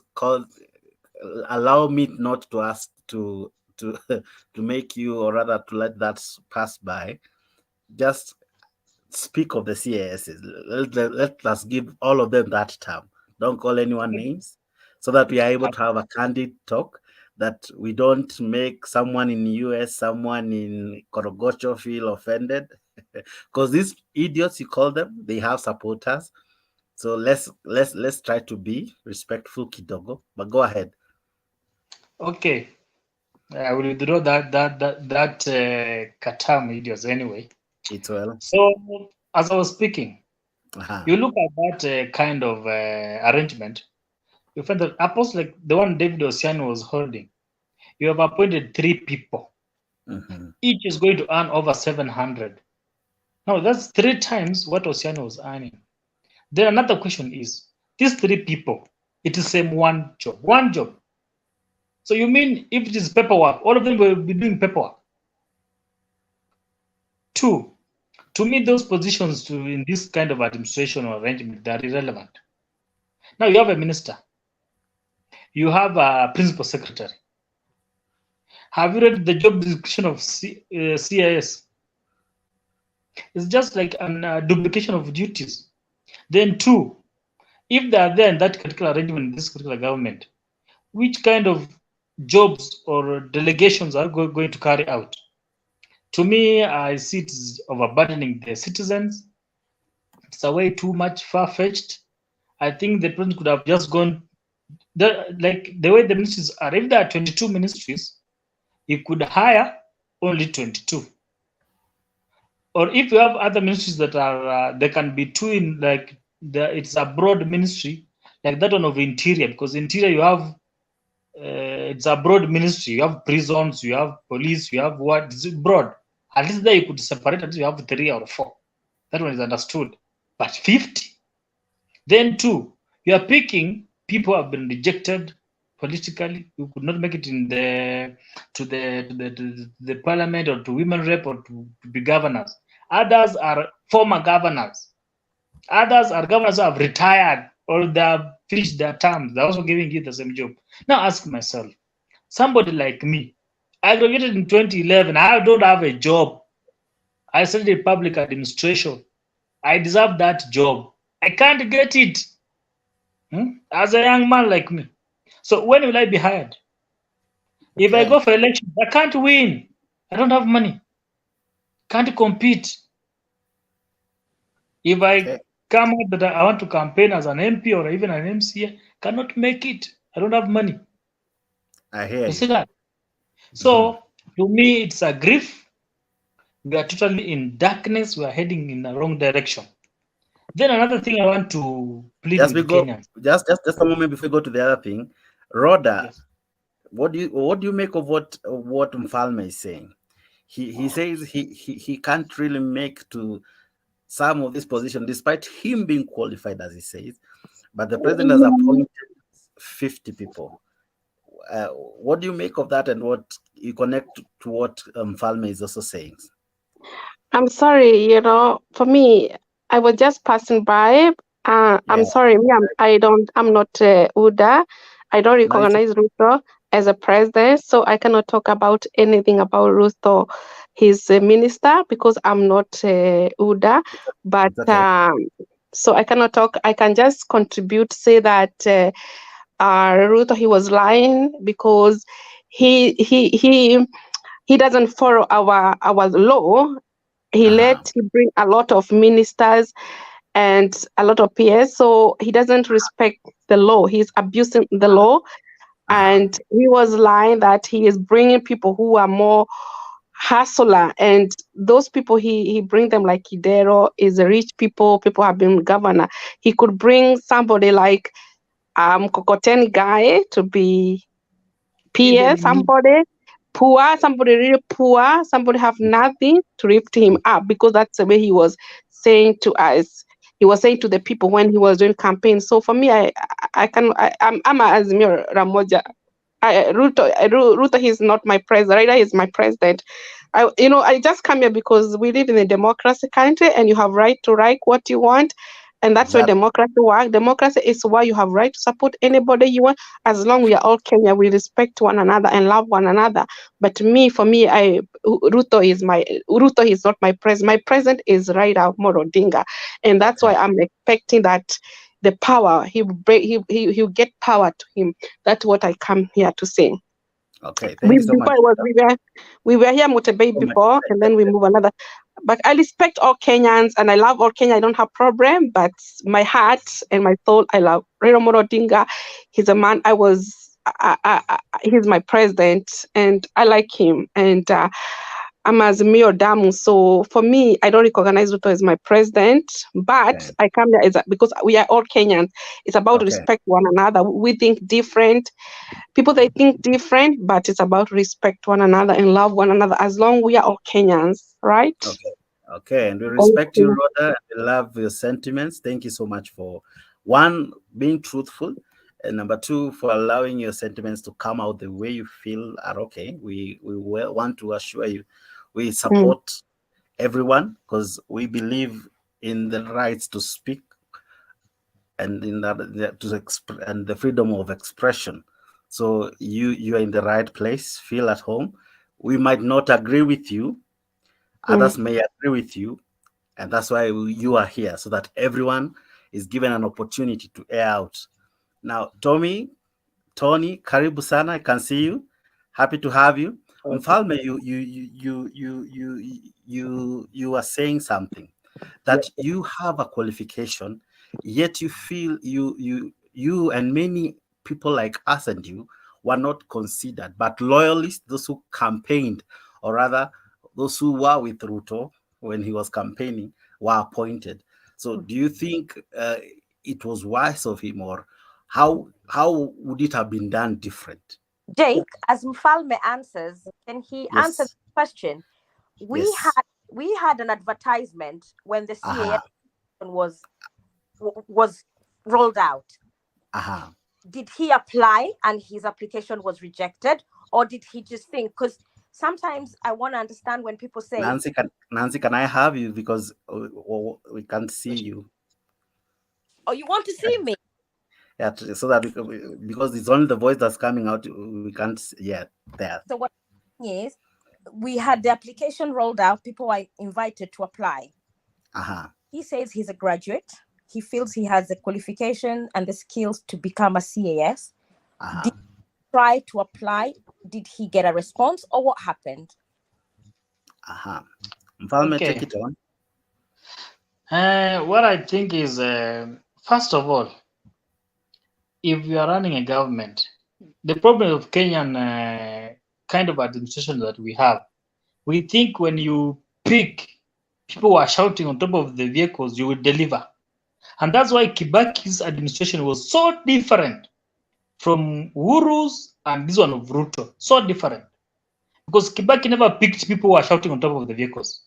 [SPEAKER 1] Allow me not to ask to make you, or rather to let that pass by. Just speak of the CASs. Let us give all of them that term. Don't call anyone names, so that we are able to have a candid talk, that we don't make someone in US, someone in Korogocho feel offended. Because these idiots, you call them, they have supporters. So let's try to be respectful, kidogo. But go ahead.
[SPEAKER 7] Okay, I will withdraw that Katam idiots anyway.
[SPEAKER 1] It's well.
[SPEAKER 7] So as I was speaking, you look at that kind of arrangement. You find that apples like the one David Osiani was holding, you have appointed 3 people. Each is going to earn over 700. Now that's 3 times what Osiani was earning. Then another question is, these 3 people, it is same one job. So you mean if it is paperwork, all of them will be doing paperwork? 2, to me, those positions in this kind of administration or arrangement, they are irrelevant. Now you have a minister. You have a principal secretary. Have you read the job description of CIS? It's just like a duplication of duties. Then 2, if they are there in that particular arrangement in this particular government, which kind of jobs or delegations are going to carry out? To me, I see it as overburdening the citizens. It's a way too much far-fetched. I think the president could have just gone, like the way the ministries are. If there are 22 ministries, he could hire only 22. Or if you have other ministries that are, there can be 2 in, like it's a broad ministry, like that one of interior, because interior you have, it's a broad ministry. You have prisons, you have police, you have what? It's broad. At least there you could separate, at least you have 3 or 4. That one is understood. But 50. Then 2, you are picking people who have been rejected politically, who could not make it in to the parliament or to women rep or to be governors. Others are former governors. Others are governors who have retired or they have finished their terms. They're also giving you the same job. Now ask myself, Somebody like me, I graduated in 2011. I don't have a job. I studied public administration. I deserve that job. I can't get it as a young man like me. So when will I be hired? If I
[SPEAKER 1] Okay.
[SPEAKER 7] go for election, I can't win. I don't have money. Can't compete. If I
[SPEAKER 1] Okay.
[SPEAKER 7] come out that I want to campaign as an MP or even an MCA, cannot make it. I don't have money.
[SPEAKER 1] I hear
[SPEAKER 7] You see
[SPEAKER 1] you.
[SPEAKER 7] that? So to me, it's a grief. We are totally in darkness. We are heading in the wrong direction. Then another thing I want to plead
[SPEAKER 1] Just
[SPEAKER 7] with
[SPEAKER 1] we go.
[SPEAKER 7] Kenyans.
[SPEAKER 1] Just a moment before we go to the other thing. Rhoda,
[SPEAKER 7] Yes.
[SPEAKER 1] what do you make of what Mfalme is saying? He says he can't really make to some of this position despite him being qualified, as he says, but the president has appointed 50 people. What do you make of that, and what you connect to what Mfalme is also saying?
[SPEAKER 8] I'm sorry, for me, I was just passing by.
[SPEAKER 1] Yeah.
[SPEAKER 8] I'm sorry, me, I'm not Uda. I don't
[SPEAKER 1] No, it's
[SPEAKER 8] recognize Ruto as a president, so I cannot talk about anything about Ruto, his minister, because I'm not Uda. But
[SPEAKER 1] okay.
[SPEAKER 8] so I cannot talk. I can just contribute, say that Ruto, he was lying because he doesn't follow our law. He bring a lot of ministers and a lot of peers, so he doesn't respect the law. He's abusing the law, and he was lying that he is bringing people who are more hustler, and those people he bring them like Kidero is a rich people have been governor. He could bring somebody like Kokoteni guy to be peer, somebody poor, somebody really poor, somebody have nothing to lift him up, because that's the way he was saying to us. He was saying to the people when he was doing campaign. So for me, I'm a Azimio Ramoja. Ruto, he's not my president. Raila is my president. I just come here because we live in a democracy country, and you have right to write what you want, and that's where democracy works. Democracy is why you have right to support anybody you want, as long we are all Kenya, we respect one another and love one another. But for me, Ruto is not my president. My president is Raila Amolo Odinga, and that's why I'm expecting that the power he'll get power to him. That's what I come here to say.
[SPEAKER 1] Okay, thank you so much.
[SPEAKER 8] We were here Mutembei before, and then we move another. But I respect all Kenyans, and I love all Kenya. I don't have problem, but my heart and my soul, I love Raila Amolo Odinga. He's a man. He's my president, and I like him. And I'm Azimio Damu. So for me, I don't recognize Ruto as my president, but I come here because we are all Kenyans. It's about respect one another. We think different. People, they think different, but it's about respect one another and love one another, as long we are all Kenyans, right?
[SPEAKER 1] Okay, and we respect you, Rhoda. We love your sentiments. Thank you so much for, one, being truthful, and number two, for allowing your sentiments to come out the way you feel are okay. We want to assure you we support everyone, because we believe in the rights to speak and in and the freedom of expression. So you are in the right place. Feel at home. We might not agree with you. Others may agree with you. And that's why you are here, so that everyone is given an opportunity to air out. Now, Tony, karibu sana. I can see you. Happy to have you. Mfalme, you are saying something, that you have a qualification, yet you feel you and many people like us and you were not considered, but loyalists, those who campaigned, or rather those who were with Ruto when he was campaigning, were appointed. So do you think it was wise of him, or how would it have been done different?
[SPEAKER 2] Jake, as Mfalme answers, can he answer the question? We had an advertisement when the CAS was rolled out. Did he apply and his application was rejected, or did he just think? Because sometimes I want to understand when people say,
[SPEAKER 1] Nancy, can I have you, because we can't see you?
[SPEAKER 2] Oh, you want to see me?
[SPEAKER 1] Yeah, so that because it's only the voice that's coming out, we can't. Yeah, there.
[SPEAKER 2] So what is, we had the application rolled out. People were invited to apply. He says he's a graduate. He feels he has the qualification and the skills to become a CAS. Did he try to apply? Did he get a response, or what happened?
[SPEAKER 1] Mfalme, take it on.
[SPEAKER 7] What I think is, first of all, if you are running a government, the problem of Kenyan kind of administration that we have, we think when you pick people who are shouting on top of the vehicles, you will deliver. And that's why Kibaki's administration was so different from Uhuru's and this one of Ruto. So different. Because Kibaki never picked people who are shouting on top of the vehicles.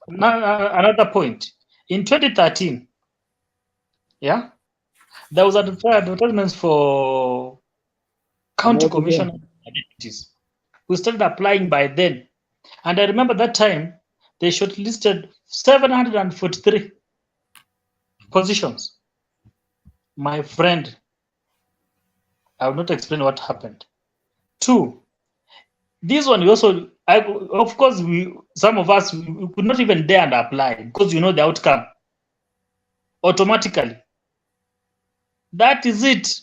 [SPEAKER 7] Now, another point. In 2013, yeah, there was advertisements for county commissioner deputies. We started applying by then. And I remember that time, they shortlisted 743 positions. My friend, I will not explain what happened. 2, this one we also, of course, some of us we could not even dare and apply because you know the outcome automatically. That is it.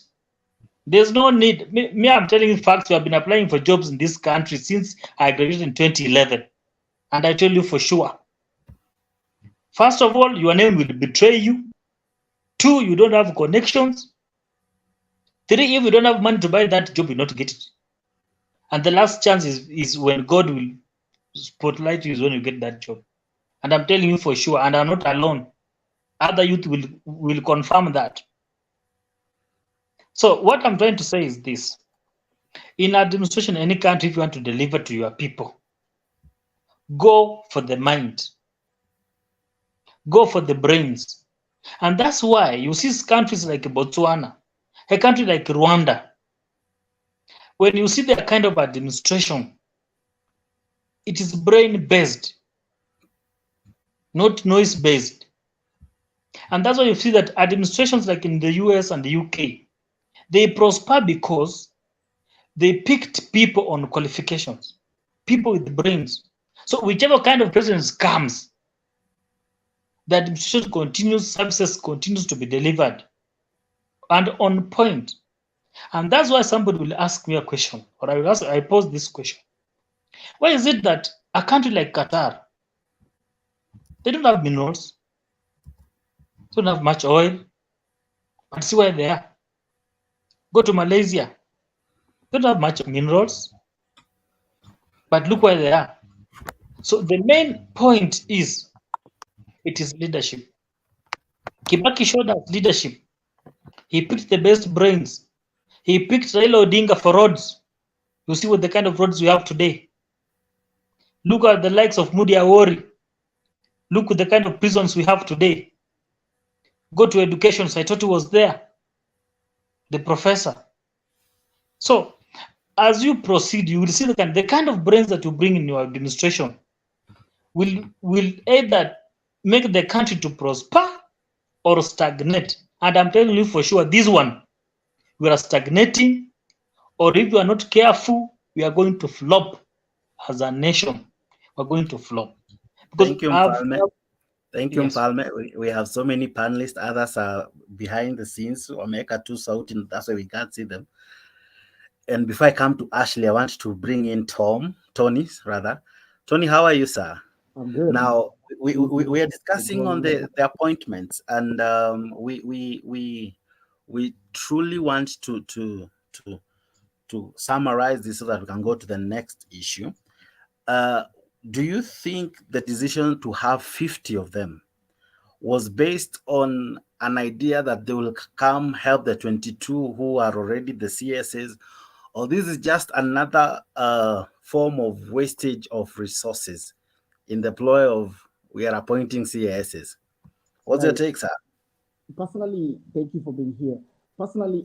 [SPEAKER 7] There's no need. Me, I'm telling you facts. We have been applying for jobs in this country since I graduated in 2011, and I tell you for sure. First of all, your name will betray you. 2, you don't have connections. 3, if you don't have money to buy that job, you'll not get it. And the last chance is when God will spotlight you, is when you get that job. And I'm telling you for sure, and I'm not alone. Other youth will confirm that. So what I'm trying to say is this. In administration, any country, if you want to deliver to your people, go for the mind. Go for the brains. And that's why you see countries like Botswana, a country like Rwanda, when you see their kind of administration, it is brain-based, not noise-based. And that's why you see that administrations like in the US and the UK, they prosper because they picked people on qualifications, people with brains. So whichever kind of president comes, the administration continues, services continues to be delivered and on point. And that's why somebody will ask me a question, or I pose this question. Why is it that a country like Qatar, they don't have minerals, don't have much oil, but see where they are? Go to Malaysia, don't have much minerals, but look where they are. So the main point is, it is leadership. Kibaki showed us leadership. He picked the best brains. He picked Raila Odinga for roads. You see what the kind of roads we have today. Look at the likes of Mudi Awori. Look at the kind of prisons we have today. Go to education. Saitoti was there, the professor. So as you proceed, you will see the kind of brains that you bring in your administration will either make the country to prosper or stagnate. And I'm telling you for sure, this one, we are stagnating, or if you are not careful, we are going to flop as a nation. We're going to flop.
[SPEAKER 1] Thank you, Mfalme. Thank you,
[SPEAKER 7] Yes.
[SPEAKER 1] Mfalme. We have so many panelists. Others are behind the scenes. Omeka too shouting. That's why we can't see them. And before I come to Ashley, I want to bring in Tony, rather. Tony, how are you, sir?
[SPEAKER 9] I'm good.
[SPEAKER 1] Now we are discussing on the appointments, and we truly want to summarize this so that we can go to the next issue. Do you think the decision to have 50 of them was based on an idea that they will come help the 22 who are already the CSs, or this is just another form of wastage of resources in the ploy of we are appointing CSs? What's your take, sir?
[SPEAKER 9] Personally, thank you for being here. Personally,